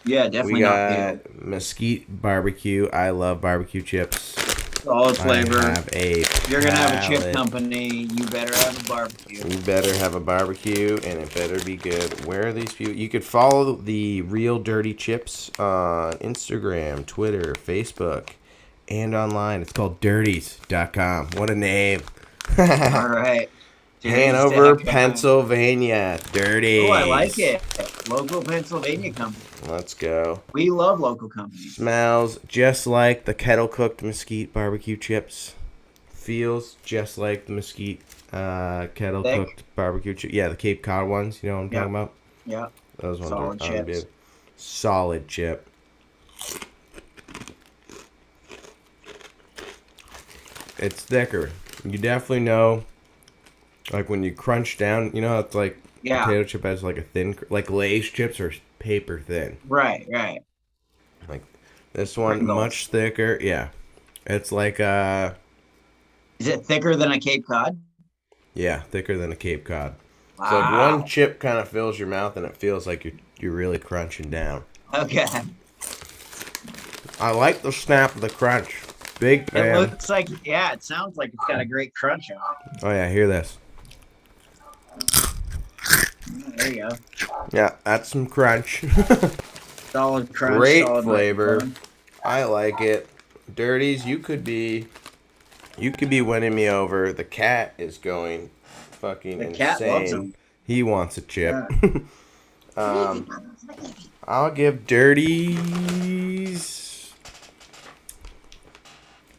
Yeah, definitely we not got peeled. mesquite barbecue. I love barbecue chips. Solid flavor. If you're going to have a chip company, you better have a barbecue. You better have a barbecue, and it better be good. Where are these people? You could follow the Real Dirty Chips on Instagram, Twitter, Facebook, and online. It's called dirties.com. What a name. All right. Hanover, Pennsylvania. Dirty. Oh, I like it. Local Pennsylvania company. Let's go. We love local companies. Smells just like the kettle cooked mesquite barbecue chips. Feels just like the mesquite kettle cooked barbecue chips. Yeah, the Cape Cod ones. You know what I'm talking about? Yeah. Those ones Solid are chips. Solid chip. It's thicker. You definitely know. Like when you crunch down, you know how it's like potato chip has like a thin, like Lay's chips are paper thin. Right. Like this one, much thicker. Yeah, it's like Is it thicker than a Cape Cod? Yeah, thicker than a Cape Cod. Wow. So like one chip kind of fills your mouth, and it feels like you're really crunching down. Okay. I like the snap of the crunch. Big fan. It looks like, it sounds like it's got a great crunch on it. Oh yeah, hear this. There you go. Yeah, that's some crunch. Solid crunch. Great solid flavor. I like it. Dirties, you could be winning me over. The cat is going fucking insane. Cat loves them. He wants a chip. Yeah. I'll give Dirties.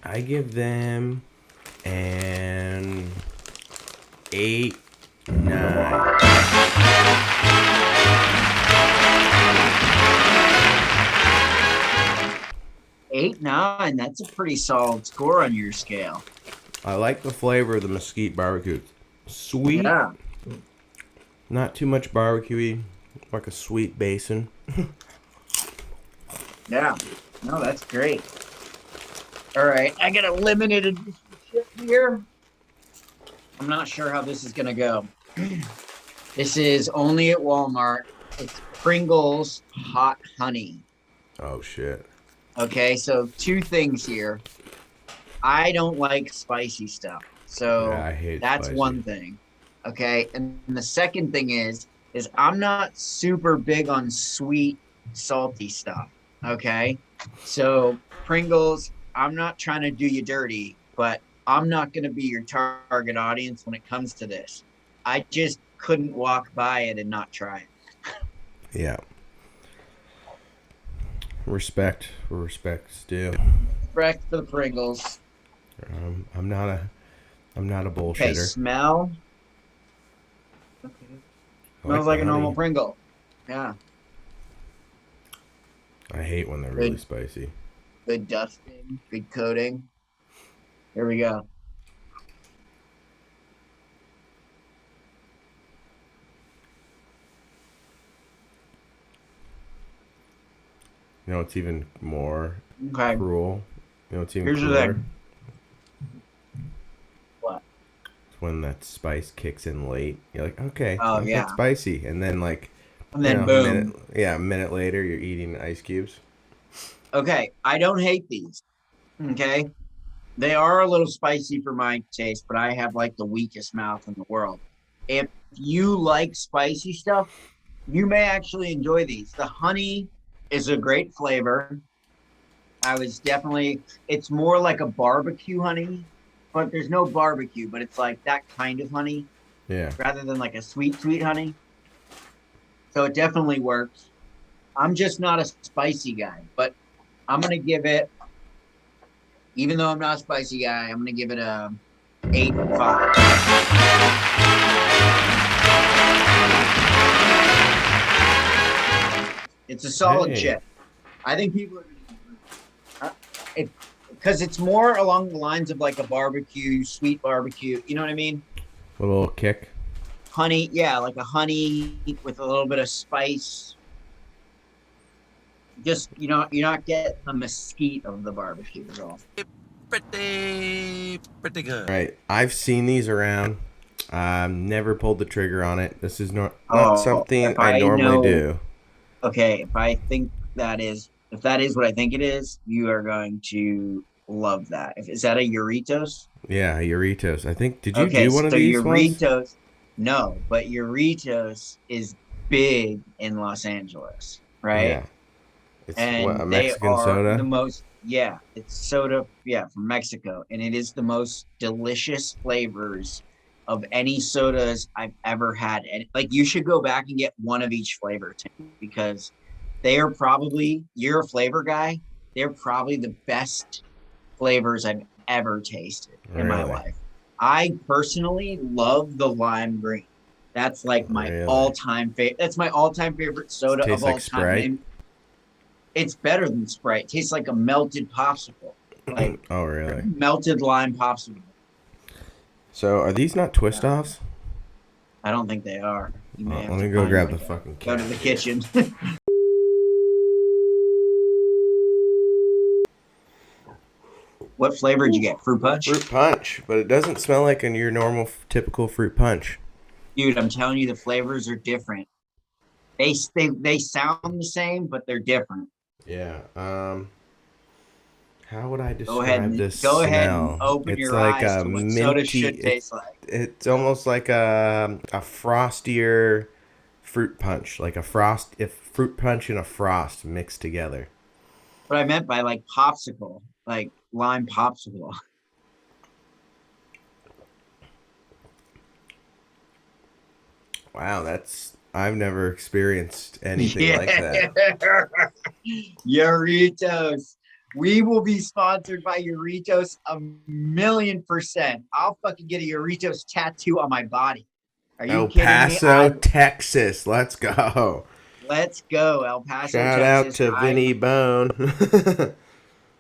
I give them an 8, 9. 8, 9. That's a pretty solid score on your scale. I like the flavor of the mesquite barbecue. Sweet. Yeah. Not too much barbecue-y. Like a sweet basin. Yeah. No, that's great. All right. I got a limited edition chip here. I'm not sure how this is going to go. This is only at Walmart. It's Pringles Hot Honey. Oh, shit. Okay, so 2 things here. I don't like spicy stuff. So I hate that's spicy. one thing. Okay, and the second thing is I'm not super big on sweet, salty stuff. Okay, so Pringles, I'm not trying to do you dirty, but I'm not going to be your target audience when it comes to this. I just couldn't walk by it and not try it. Yeah. Respect where respect's due. Respect for the Pringles. I'm not a bullshitter. Okay, smell. Okay. Smells like a normal Pringle. Yeah. I hate when they're really spicy. Good dusting, good coating. Here we go. You know, it's even more Okay. cruel. You know, it's even Here's the crueler. thing. What? It's when that spice kicks in late. You're like, okay, Oh, yeah. that's spicy, and then And then a boom. minute later, you're eating ice cubes. Okay, I don't hate these. Okay. They are a little spicy for my taste, but I have like the weakest mouth in the world. If you like spicy stuff, you may actually enjoy these. The honey is a great flavor. It's more like a barbecue honey, but there's no barbecue, but it's like that kind of honey Yeah. rather than like a sweet honey. So it definitely works. I'm just not a spicy guy, but I'm going to give it, even though I'm not a spicy guy, I'm going to give it a 8.5. It's a solid chip. I think people are going to because it's more along the lines of like a barbecue, sweet barbecue. You know what I mean? A little kick. Honey, yeah, like a honey with a little bit of spice. Just you're not getting the mesquite of the barbecue at all. Pretty good. Right. I've seen these around. Never pulled the trigger on it. This is not Oh, something if I I normally know, do. okay, if that is what I think it is, you are going to love that. Is that a Euritos? Yeah, Euritos. I think. Did you Okay, do one of so these ones? Euritos, no, but Euritos is big in Los Angeles, right? Yeah. It's what, a And they Mexican are the soda? most, yeah, it's soda, yeah, from Mexico, and it is the most delicious flavors of any sodas I've ever had. And like, you should go back and get one of each flavor, Tim, because they are probably, you're a flavor guy, they're probably the best flavors I've ever tasted in my Really? life. I personally love the lime green. That's like my Really? all-time favorite. That's my all-time favorite soda of Tastes like all time. Sprite? And it's better than Sprite. It tastes like a melted popsicle, like Oh, really? melted lime popsicle. So, are these not twist offs? I don't think they are. You may have Let to me go find grab like the fucking go to the can. kitchen. What flavor did you get? Fruit punch? Fruit punch, but it doesn't smell like your normal, typical fruit punch. Dude, I'm telling you, the flavors are different. They sound the same, but they're different. Yeah. How would I Go ahead describe and this go ahead and smell? open It's your like eyes a to what soda should minty. taste like. It's almost like a frostier fruit punch, like a frost. If fruit punch and a frost mixed together. What I meant by like popsicle, like lime popsicle. Wow, I've never experienced anything like that. Euritos. We will be sponsored by Euritos 1,000,000%. I'll fucking get a Euritos tattoo on my body. Are you El kidding me? Paso, Texas. Let's go. Let's go, El Paso, Shout out Texas. to Vinny Bone.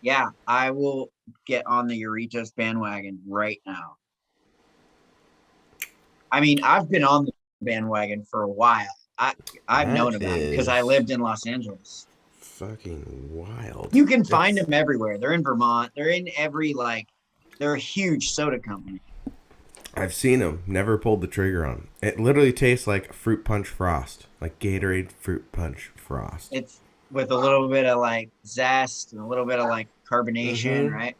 Yeah, I will get on the Euritos bandwagon right now. I mean, I've been on the bandwagon for a while. I've known That about it because I is lived in Los Angeles. fucking wild. You can find them everywhere. They're in Vermont. They're in every they're a huge soda company. I've seen them. Never pulled the trigger on 'em. It literally tastes like fruit punch frost, like Gatorade fruit punch frost. It's with a little bit of like zest and a little bit of like carbonation, right?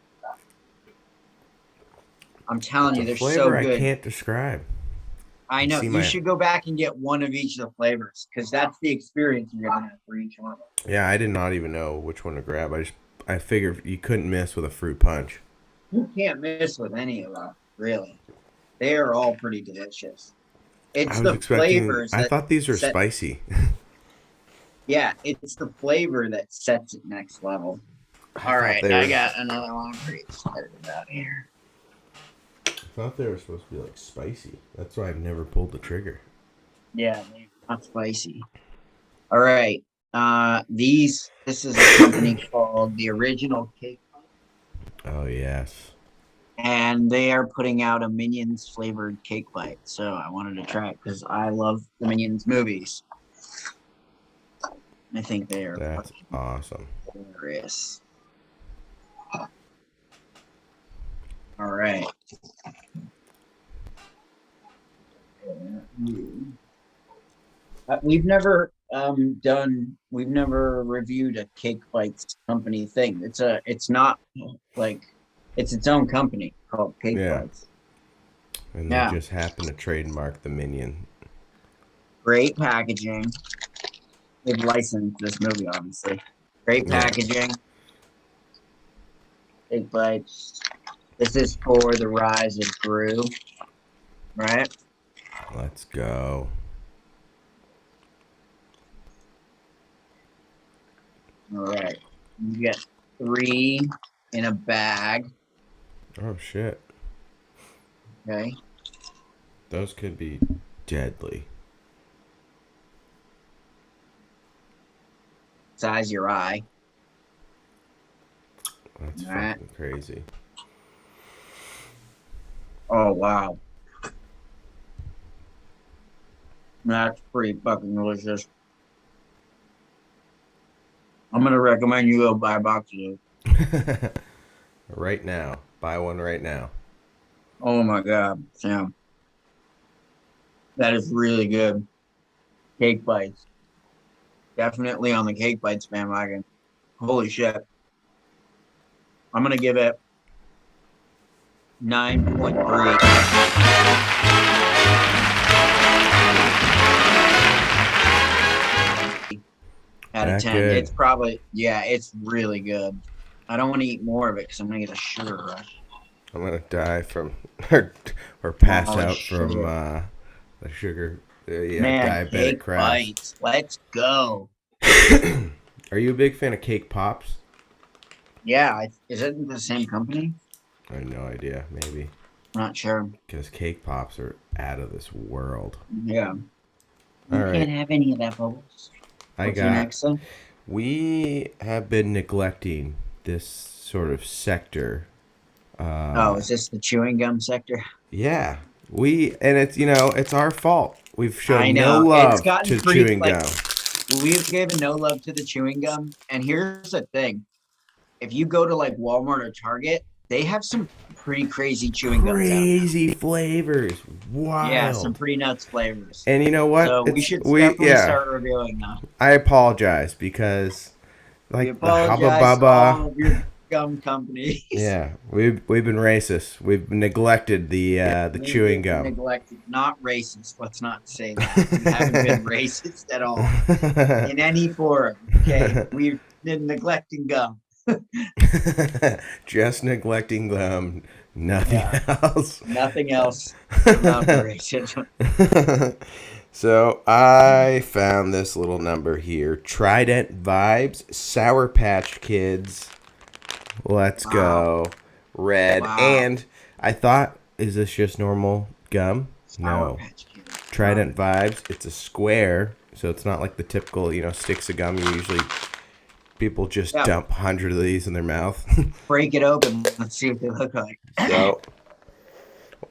I'm telling you, The they're so flavor I good. can't describe. I know. See You my- should go back and get one of each of the flavors because that's the experience you're gonna have for each one. Yeah, I did not even know which one to grab. I figured you couldn't miss with a fruit punch. You can't miss with any of them, really. They are all pretty delicious. It's I was the expecting. flavors. I that thought these were set- spicy. Yeah, it's the flavor that sets it next level. All right, I got another one for you. Started out here. I thought they were supposed to be like spicy. That's why I've never pulled the trigger. Yeah, they're not spicy. All right. This is a company called The Original Cake, Oh yes. and they are putting out a Minions flavored cake bite. So I wanted to try it because I love the Minions movies. I think they are That's fucking awesome. hilarious. All right. We've never reviewed a cake bites company thing. It's not like it's its own company called Cake Yeah. Bites. And Yeah. they just happen to trademark the minion. Great packaging. They've licensed this movie, obviously. Great Yeah. packaging. Cake Bites. This is for the rise of Gru, right? Let's go. All right. You get 3 in a bag. Oh shit. Okay. Those could be deadly. Size your eye. That's All right. fucking crazy. Oh wow. That's pretty fucking delicious. I'm gonna recommend you go buy a box of those. Right now. Buy one right now. Oh my god, Sam. That is really good. Cake bites. Definitely on the cake bites bandwagon. Holy shit. I'm gonna give it 9.3 out of That 10. good. It's probably, yeah, it's really good. I don't want to eat more of it because I'm gonna get a sugar rush. I'm gonna die from or pass Holy out from shit. the sugar. Man, Diabetic cake crash. bites. Let's go. Are you a big fan of cake pops? Yeah, is it the same company? I have no idea. Maybe Not sure. because cake pops are out of this world. Yeah. All You right, can't have any of that, bubbles. I What's your got. next one? We have been neglecting this sort of sector. Oh, is this the chewing gum sector? Yeah, and it's our fault. We've I shown no know. It's love gotten to pretty, chewing like, gum. we've given no love to the chewing gum. And here's the thing. If you go to like Walmart or Target, they have some pretty crazy chewing gums out now. Crazy flavors, Yeah, some wild. pretty nuts flavors. And you know what? So we should We definitely start reviewing them. I apologize because We like the Hubba apologize to all Bubba. of your gum companies. Yeah, we've been racist. We've neglected the chewing gum. Neglected, not racist. Let's not say that. We haven't been racist at all in any form. Okay, we've been neglecting gum. Just neglecting them, nothing else. Nothing else about the racism. So I found this little number here. Trident Vibes, Sour Patch Kids. Let's go. Red. Wow. And I thought, is this just normal gum? Sour No. Patch Kids. Trident Vibes. It's a square, so it's not like the typical, sticks of gum. People just dump 100 of these in their mouth. Break it open. Let's see what they look like. So,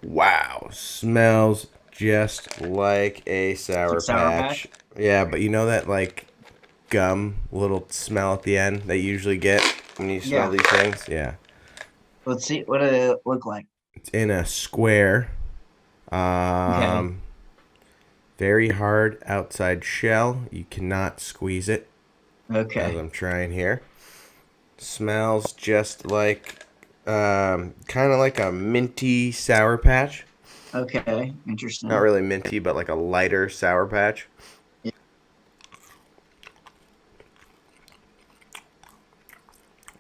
wow. Smells just like a Sour Patch. Yeah, but you know that, like, gum little smell at the end that you usually get when you smell these things? Yeah. Let's see. What do they look like? It's in a square. Very hard outside shell. You cannot squeeze it. Okay. As I'm trying here. Smells just like, kind of like a minty Sour Patch. Okay. Interesting. Not really minty, but like a lighter Sour Patch. Yeah.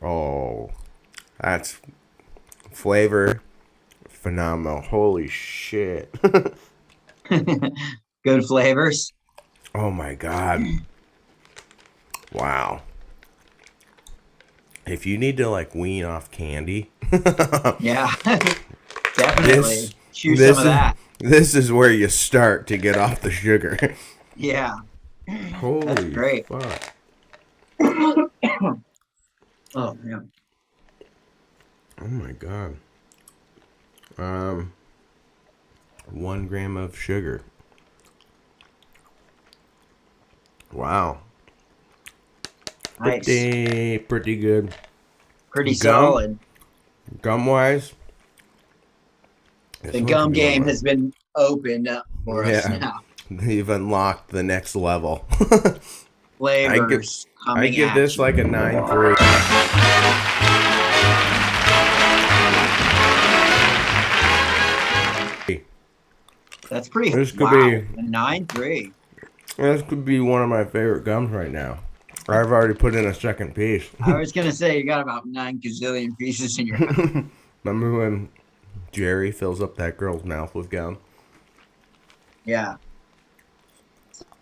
Oh, that's flavor phenomenal. Holy shit. Good flavors. Oh my god. Wow. If you need to like wean off candy, Yeah. Definitely. Chew some of that. This is where you start to get off the sugar. Yeah. Holy That's great. fuck. Oh, yeah. Oh my god. 1 gram of sugar. Wow. Nice. Pretty good. Pretty solid. Gum wise. The gum game has been opened up for us now. You've unlocked the next level. Flavors I give this like a 9.3. That's pretty. This could wow. be A 9.3. This could be one of my favorite gums right now. I've already put in a second piece. I was gonna say you got about 9 gazillion pieces in your mouth. Remember when Jerry fills up that girl's mouth with gum? Yeah.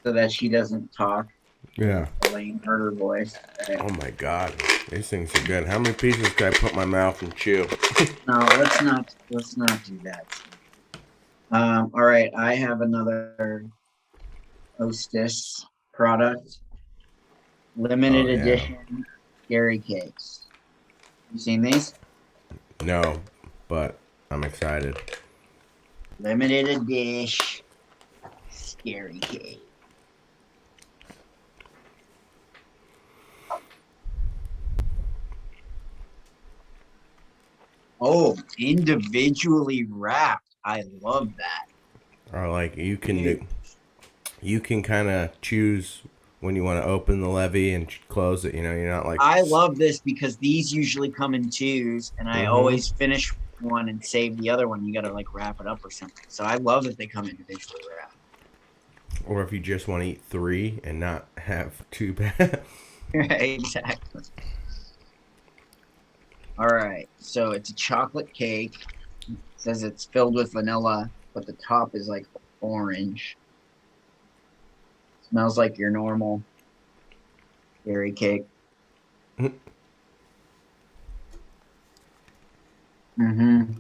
So that she doesn't talk. Yeah. Elaine heard her voice. Oh my god, these things are good. How many pieces can I put in my mouth and chew? No, let's not do that. All right, I have another Hostess product, limited edition Scary Cakes. You seen these? No, but I'm excited. Limited edition Scary cake. Oh, individually wrapped. I love that. Or like you can kind of choose when you want to open the levy and close it. You know, you're not like. I love this because these usually come in twos, and I always finish one and save the other one. You got to like wrap it up or something. So I love that they come individually wrapped. Or if you just want to eat 3 and not have 2 bad. Exactly. All right, so it's a chocolate cake. It says it's filled with vanilla, but the top is like orange. Smells like your normal dairy cake. Mm-hmm.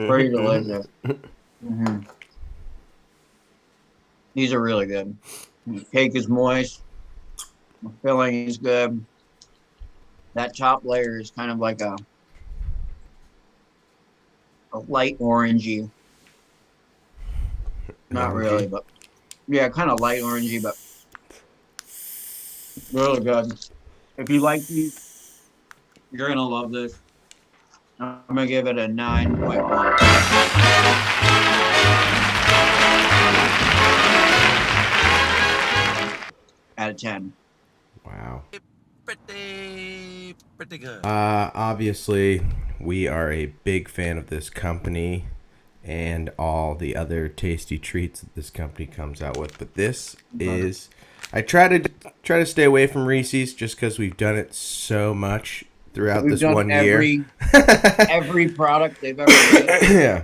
Pretty delicious. These are really good. The cake is moist. The filling is good. That top layer is kind of like a light orangey. Not really, but yeah, kind of light orangey, but really good. If you like these, you're gonna love this. I'm gonna give it a 9.1 out of 10. Wow. Pretty good. Obviously, we are a big fan of this company and all the other tasty treats that this company comes out with. But this is, I try to stay away from Reese's just because we've done it so much throughout this one year. Every product they've ever made. Yeah.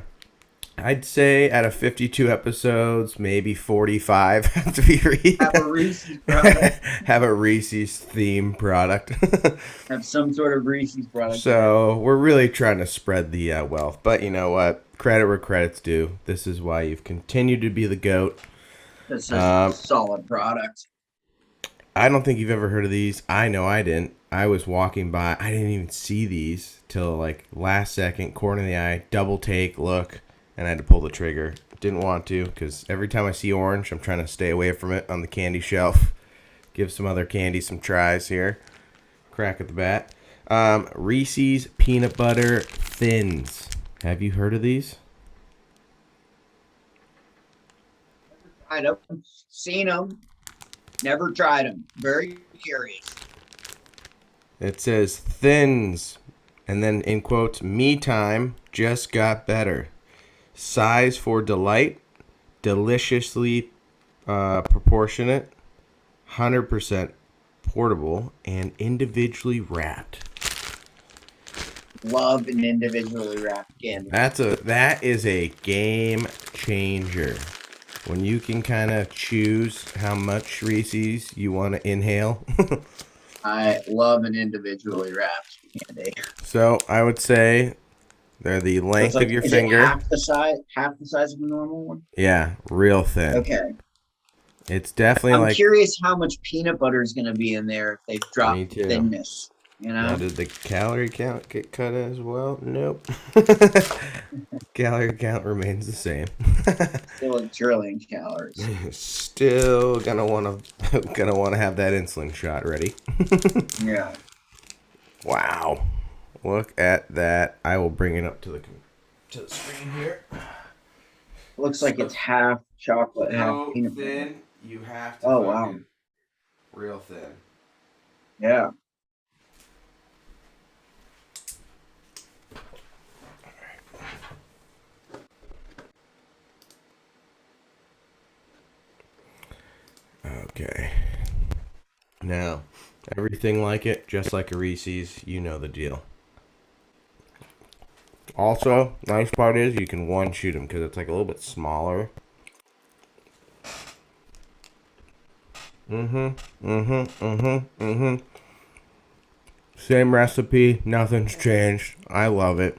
I'd say out of 52 episodes, maybe 45 have to be Reese's. Have a Reese's product. Have a Reese's theme product. Have some sort of Reese's product. So we're really trying to spread the wealth. But you know what? Credit where credit's due. This is why you've continued to be the GOAT. This is a solid product. I don't think you've ever heard of these. I know I didn't. I was walking by. I didn't even see these till like last second, corner of the eye, double take, look. And I had to pull the trigger. Didn't want to because every time I see orange, I'm trying to stay away from it on the candy shelf. Give some other candy some tries here. Crack at the bat. Reese's Peanut Butter Thins. Have you heard of these? Tried them, seen them, never tried them. Very curious. It says Thins. And then in quotes, me time just got better. Size for delight, deliciously proportionate, 100% portable, and individually wrapped. Love an individually wrapped candy. That is a game changer. When you can kind of choose how much Reese's you want to inhale. I love an individually wrapped candy. So I would say they're the length of your finger. Half the size of the normal one. Yeah, real thin. Okay. It's definitely I'm curious how much peanut butter is going to be in there if they drop thinness. You know? Now, did the calorie count get cut as well? Nope. Calorie count remains the same. Still a trillion calories. Still gonna wanna have that insulin shot ready. Yeah. Wow. Look at that. I will bring it up to the screen here. Looks like it's half chocolate, half peanut butter. Thin. You have to. Oh wow. Real thin. Yeah. Okay. Now, everything like it, just like a Reese's, you know the deal. Also, nice part is you can one shoot them because it's like a little bit smaller. Same recipe, nothing's changed. I love it.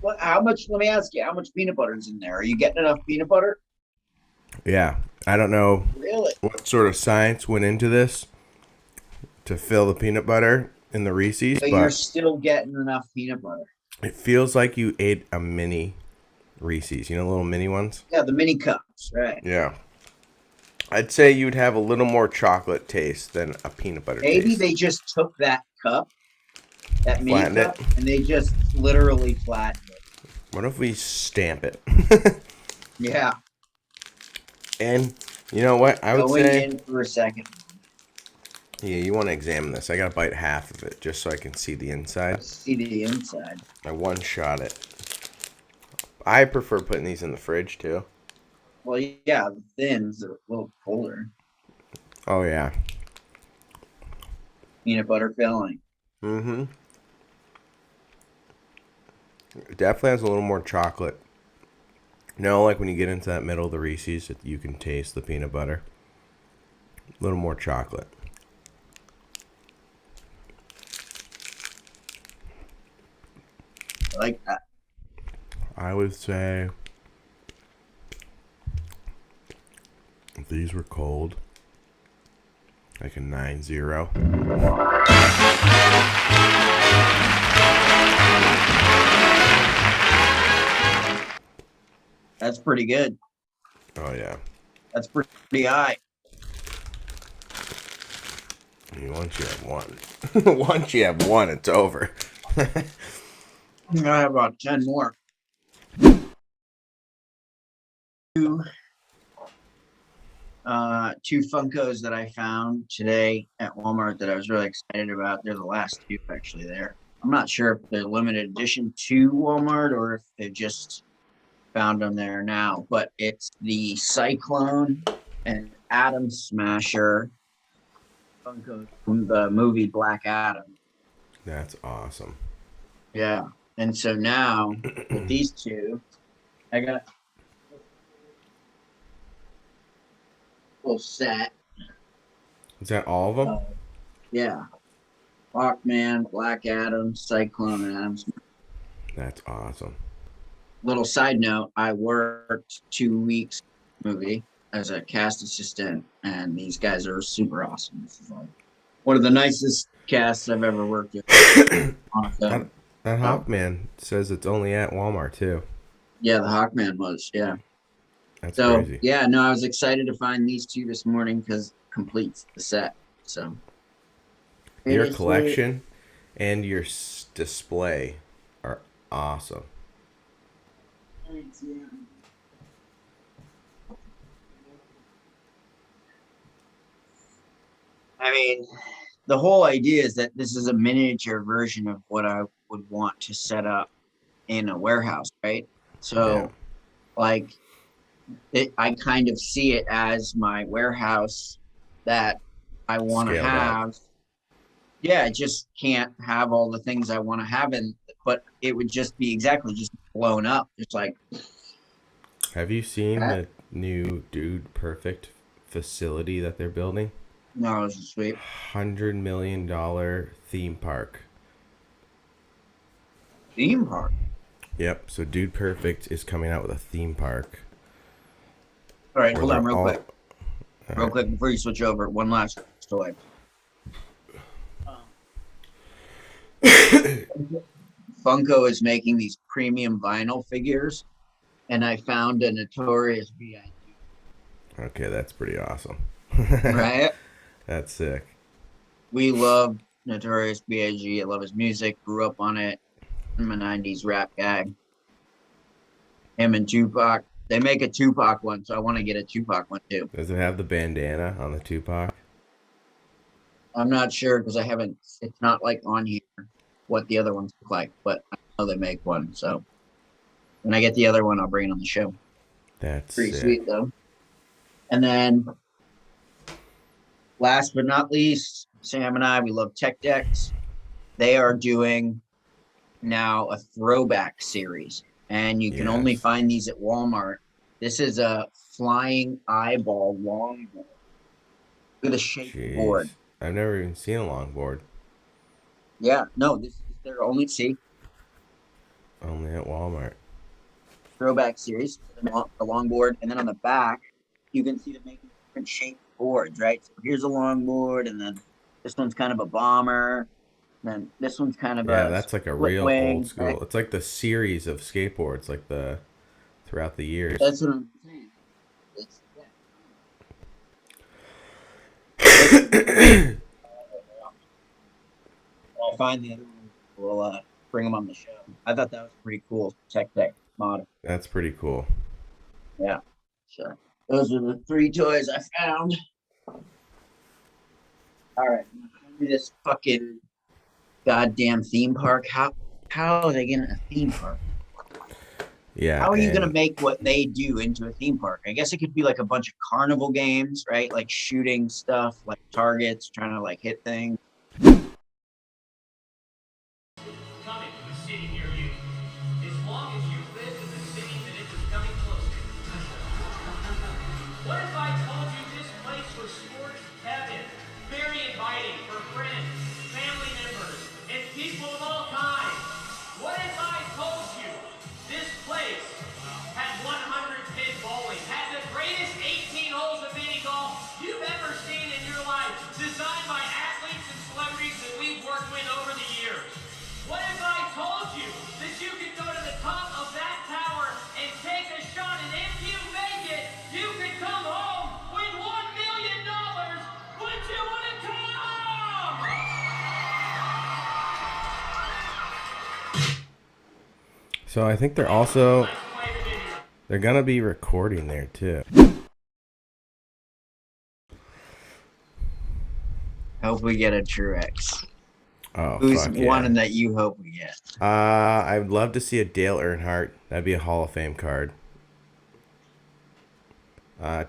What? How much? Let me ask you. How much peanut butter is in there? Are you getting enough peanut butter? Yeah, I don't know Really? what sort of science went into this to fill the peanut butter in the Reese's, But you're still getting enough peanut butter. it feels like you ate a mini Reese's, you know, little mini ones? Yeah, the mini cups, right? Yeah. I'd say you'd have a little more chocolate taste than a peanut butter Maybe taste. they just took that cup, that mini Flattened it. cup, and they just literally flattened it. What if we stamp it? Yeah, And you know what? I would going say, in for a second. yeah, you want to examine this. I got to bite half of it just so I can see the inside. See the inside. I one shot it. I prefer putting these in the fridge too. Well, yeah, the thins are a little colder. Oh, yeah. Peanut butter filling. Mm-hmm. It definitely has a little more chocolate. You know, like when you get into that middle of the Reese's, you can taste the peanut butter. A little more chocolate. I like that. I would say if these were cold, like a 9-0. That's pretty good. Oh, yeah. That's pretty high. I mean, once you have one, once you have one, it's over. I'm gonna have about 10 more. Two Funkos that I found today at Walmart that I was really excited about. They're the last two actually there. I'm not sure if they're limited edition to Walmart or if they've just found them there now, but it's the Cyclone and Atom Smasher Funko from the movie Black Adam. That's awesome. Yeah. And so now with these two, I got a full set. Is that all of them? Yeah. Hawkman, Black Adam, Cyclone, and Adams. That's awesome. Little side note, I worked 2 weeks movie as a cast assistant, and these guys are super awesome. This is like one of the nicest casts I've ever worked with on a film. That Hawkman says it's only at Walmart, too. Yeah, the Hawkman was, yeah. That's So, crazy. yeah, no, I was excited to find these two this morning because it completes the set. So, Your collection and your display are awesome. Thanks, yeah. I mean, the whole idea is that this is a miniature version of what I would want to set up in a warehouse, right? So, Yeah. like, I kind of see it as my warehouse that I want to Scaled up. have. Yeah, I just can't have all the things I want to have in, but it would just be exactly just blown up. It's like, Have you seen the new Dude Perfect facility that they're building? no, it's just sweet. $100 million theme park. Theme park. Yep. So Dude Perfect is coming out with a theme park. All right, where hold on they're real all- quick. Real quick before you switch over, one last story. Funko is making these premium vinyl figures, and I found a Notorious B.I.G. Okay, that's pretty awesome. Right? That's sick. We love Notorious B.I.G. I love his music. Grew up on it. I'm a '90s rap guy. Him and Tupac. They make a Tupac one, so I want to get a Tupac one too. Does it have the bandana on the Tupac? I'm not sure because I haven't. It's not like on here what the other ones look like, but I know they make one. So when I get the other one, I'll bring it on the show. That's Pretty sick. sweet though. And then last but not least, Sam and I, we love tech decks. They are doing now a throwback series, and you can only Yes. find these at Walmart. This is a flying eyeball longboard with a shaped board. Jeez. I've never even seen a longboard. Yeah, no, this is their only Only at Walmart. throwback series, the longboard, and then on the back, you can see them making different shaped boards, right? So here's a longboard, and then this one's kind of a bomber, and then this one's kind of Yeah, a that's like a split real wing, old school. right? It's like the series of skateboards, like the throughout the years. That's what I'm saying. It's, I'll find the other one. We'll bring them on the show. I thought that was pretty cool. Tech model. That's pretty cool. Yeah. So those are the 3 toys I found. All right. This fucking goddamn theme park. How are they getting a theme park? Yeah. How are you gonna make what they do into a theme park? I guess it could be like a bunch of carnival games, right? Like shooting stuff, like targets, trying to like hit things. Coming to a city near you. As long as you live in the city that it is coming closer. What if I told you this place was sports heaven? Very inviting for friends, family members, and people of all kinds. What if I told you this place had 100 pin bowling, had the greatest 18 holes of mini golf you've ever seen in your life, designed by athletes and celebrities that we've worked with over the years? What if I told you that you could go to the top of that tower and take a shot, and if you make it, you could come home with $1 million? Would you want to come? So I think they're gonna be recording there too. Hope we get a Truex. Oh, Who's fuck yeah. one that you hope we get? I would love to see a Dale Earnhardt. That'd be a Hall of Fame card.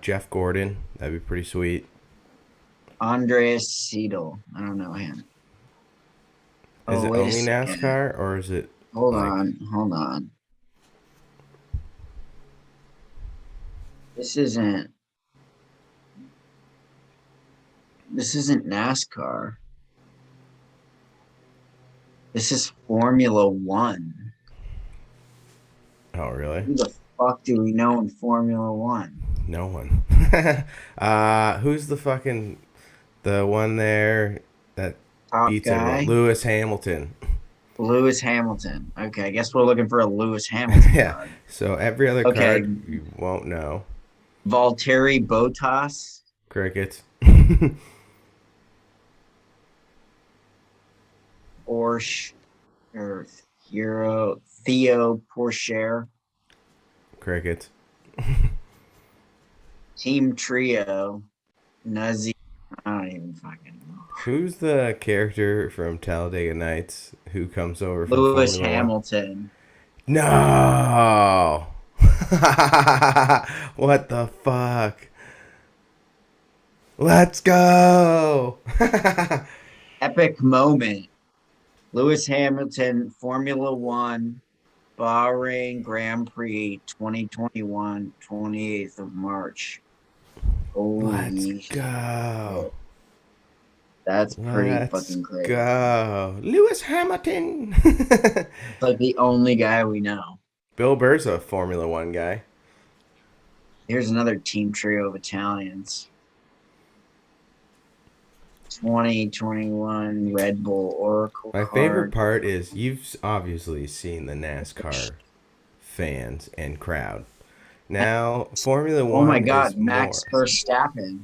Jeff Gordon. That'd be pretty sweet. Andreas Seidel. I don't know him. Is it wait a only second. NASCAR or is it? Hold on. This isn't NASCAR. This is Formula One. Oh, really? Who the fuck do we know in Formula One? No one. Who's the one there that Top beats guy? everyone? Lewis Hamilton. Lewis Hamilton. Okay, I guess we're looking for a Lewis Hamilton Yeah. card. So every other card you won't know. Valtteri Bottas. Crickets. Porsche or Theo Porcher. Crickets. Team Trio. Nuzzy. I don't even fucking know. Who's the character from Talladega Nights who comes over from Lewis Formula Hamilton. One? No. What the fuck? Let's go. Epic moment. Lewis Hamilton, Formula One, Bahrain Grand Prix 2021, 28th of March. Let's go. That's pretty fucking crazy. Go. Lewis Hamilton. It's like the only guy we know. Bill Burr's a Formula One guy. Here's another team trio of Italians. 2021 Red Bull Oracle. My favorite part is you've obviously seen the NASCAR fans and crowd. Now, Formula One. Oh my God, is Max more. Verstappen.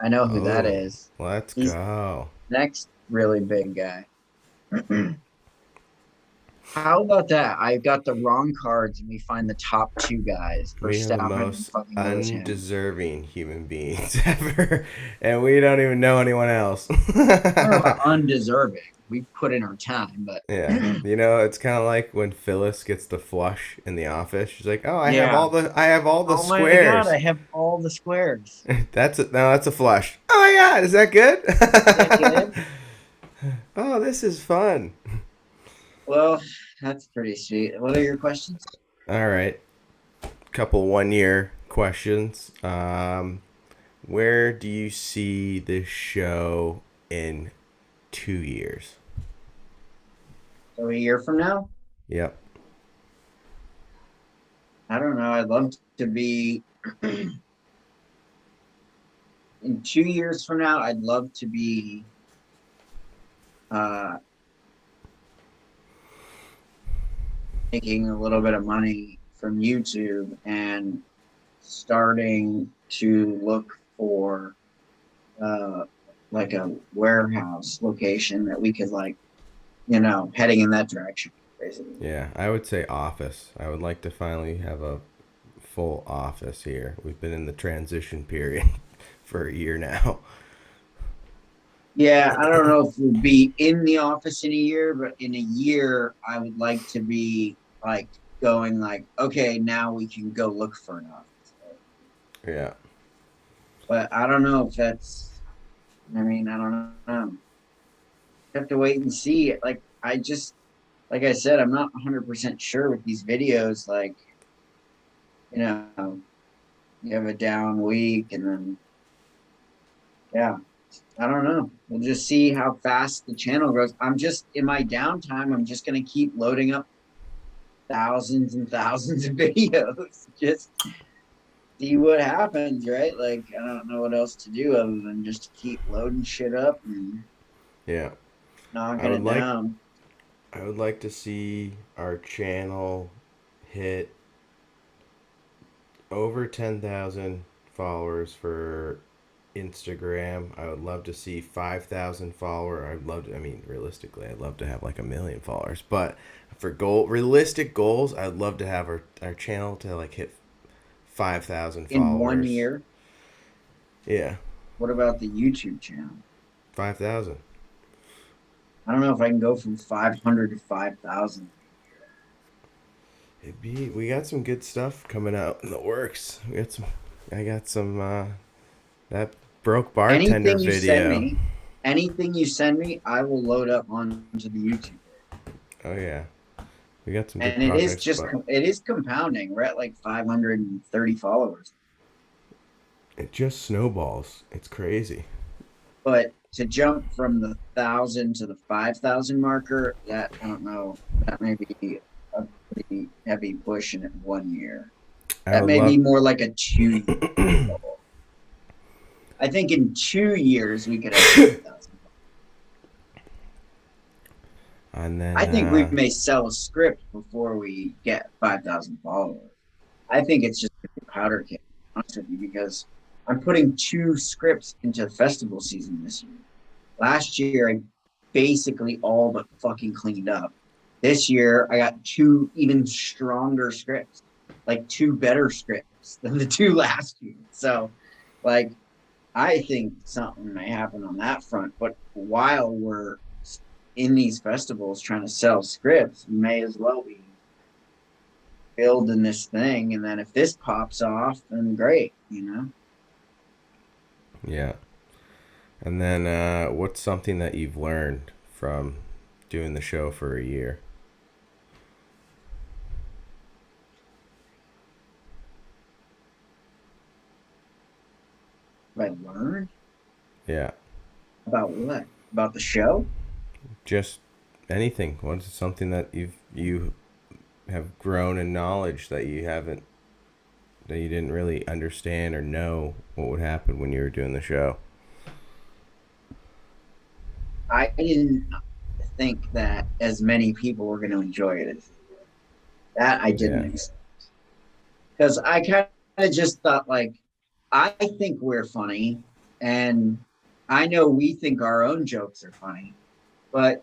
I know who that is. Let's He's go. Next really big guy. How about that? I got the wrong cards and we find the top 2 guys. We are the Verstappen and most fucking Lewis Hamilton. undeserving human beings ever, and we don't even know anyone else. I don't know about undeserving. We put in our time, but Yeah, you know, it's kind of like when Phyllis gets the flush in the office. She's like, "Oh, I have Yeah. all the oh squares." my God, I have all the squares. That's a flush. Oh my God, is that good? that Oh, this is fun. Well, that's pretty sweet. What are your questions? All right, couple 1-year questions. Where do you see this show in 2 years? So a year from now? Yep. I don't know. I'd love to be in 2 years from now. I'd love to be making a little bit of money from YouTube and starting to look for like a warehouse location that we could like, heading in that direction, basically. Yeah, I would say office. I would like to finally have a full office here. We've been in the transition period for a year now. Yeah, I don't know if we'll be in the office in a year, but in a year, I would like to be like going like, okay, now we can go look for an office. Yeah. But I don't know if that's, I mean, I don't know. Have to wait and see. Like, like I said, I'm not 100% sure with these videos. Like, you know, you have a down week and then, yeah. I don't know. We'll just see how fast the channel grows. I'm just in my downtime. I'm just gonna keep loading up thousands and thousands of videos. Just see what happens, right? Like I don't know what else to do other than just keep loading shit up and Yeah. knocking it down. I would like to see our channel hit over 10,000 followers for Instagram. I would love to see 5,000 follower. I mean, realistically, I'd love to have like 1 million followers. But for realistic goals, I'd love to have our channel to like hit 5,000 followers. In 1 year? Yeah. What about the YouTube channel? 5,000. I don't know if I can go from 500 to 5,000. We got some good stuff coming out in the works. I got some that broke bartender video. Anything you send me, I will load up onto the YouTube. Oh yeah, we got some. And good it is compounding. We're at like 530 followers. It just snowballs. It's crazy. But to jump from the 1,000 to the 5,000 marker, that I don't know. That may be a pretty heavy push in 1 year. That may be more like a 2 year goal. I think in 2 years we could have 5,000. And then I think we may sell a script before we get 5,000 followers. I think it's just a powder keg, honest with you, because I'm putting 2 scripts into festival season this year. Last year, I basically all but fucking cleaned up. This year, I got 2 even stronger scripts, like 2 better scripts than the 2 last year. So, like, I think something may happen on that front. But while we're in these festivals trying to sell scripts, we may as well be building this thing. And then if this pops off, then great, Yeah. And then what's something that you've learned from doing the show for a year? What I learned? Yeah. About what? About the show? Just anything. What's something that you have grown in knowledge that you didn't really understand or know what would happen when you were doing the show? I didn't think that as many people were going to enjoy it as that. I didn't expect. Because I kind of just thought, like, I think we're funny, and I know we think our own jokes are funny, but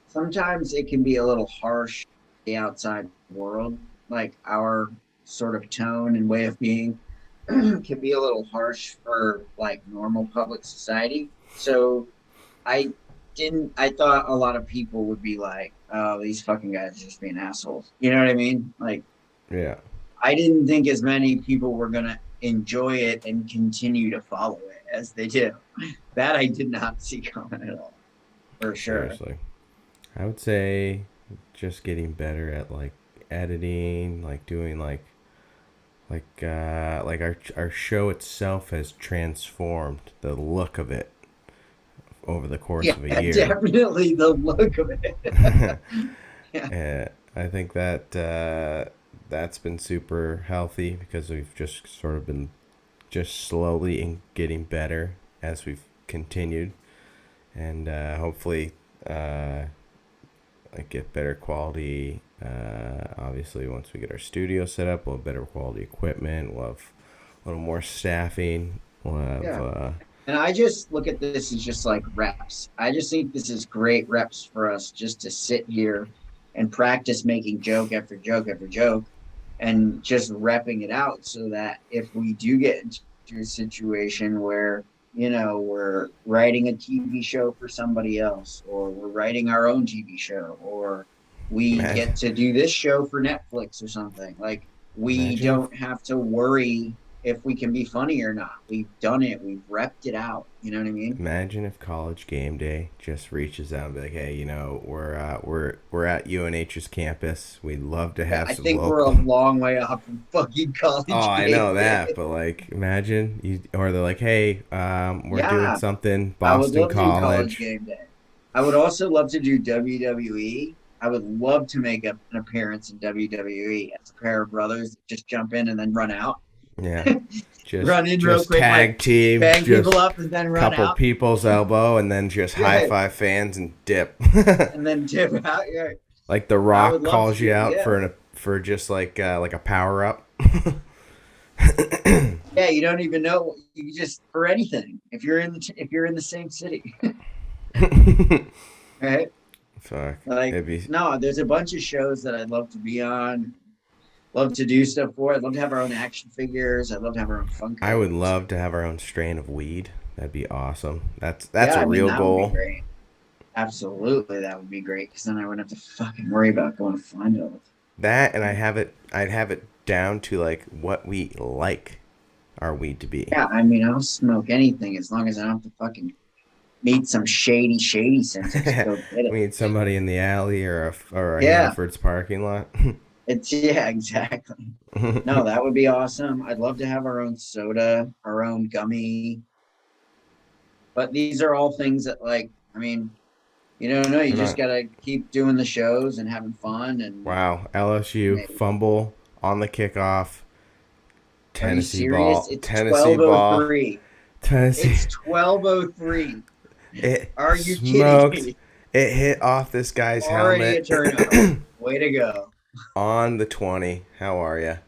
sometimes it can be a little harsh the outside world. Like our sort of tone and way of being can be a little harsh for like normal public society. So I thought a lot of people would be like, oh, these fucking guys are just being assholes. You know what I mean? Like, yeah. I didn't think as many people were going to enjoy it and continue to follow it as they do. That I did not see coming at all. For sure. Seriously. I would say just getting better at like editing, like doing like our show itself has transformed the look of it over the course of a year. Definitely the look of it. Yeah. I think that that's been super healthy because we've just sort of been just slowly getting better as we've continued, and hopefully like get better quality. Obviously, once we get our studio set up, we'll have better quality equipment. We'll have a little more staffing. We'll have, And I just look at this as just like reps. I just think this is great reps for us just to sit here and practice making joke after joke after joke and just repping it out so that if we do get into a situation where, we're writing a TV show for somebody else, or we're writing our own TV show, or we get to do this show for Netflix or something, like we don't have to worry if we can be funny or not. We've done it. We've repped it out. You know what I mean? Imagine if College Game Day just reaches out and be like, hey, we're at UNH's campus. We'd love to have I some think local. we're a long way off from fucking College Oh, I Game know Day. that, but like, imagine or they're like, hey, we're doing something. I would Boston love to do College College. Game Day. I would also love to do WWE. I would love to make an appearance in WWE as a pair of brothers that just jump in and then run out. Yeah, just run in real quick, tag team, bang just people up, and then run couple out. people's elbow, and then just high five fans and dip. And then dip out. Yeah. Like The Rock calls you out for just like a power up. Yeah, you don't even know. You just for anything. If you're in the same city, right? Fuck. No, there's a bunch of shows that I'd love to be on. Love to do stuff for. I'd love to have our own action figures. I'd love to have our own Funko. I would love to have our own strain of weed. That'd be awesome. That's a real goal. Would be great. Absolutely, that would be great because then I wouldn't have to fucking worry about going to find it. That, and I'd have it down to like what we like our weed to be. Yeah, I mean, I'll smoke anything as long as I don't have to fucking meet some shady senses. Go get it. Meet somebody in the alley or a Hanford's parking lot. Exactly. No, that would be awesome. I'd love to have our own soda, our own gummy. But these are all things that, like, I mean, you don't know. You just gotta keep doing the shows and having fun. And wow, LSU fumble on the kickoff. Tennessee ball. It's Tennessee ball. Tennessee. It's 12:03. Are you smoked. kidding me? It hit off this guy's Already helmet. A turnover. Way to go. On the 20. How are you?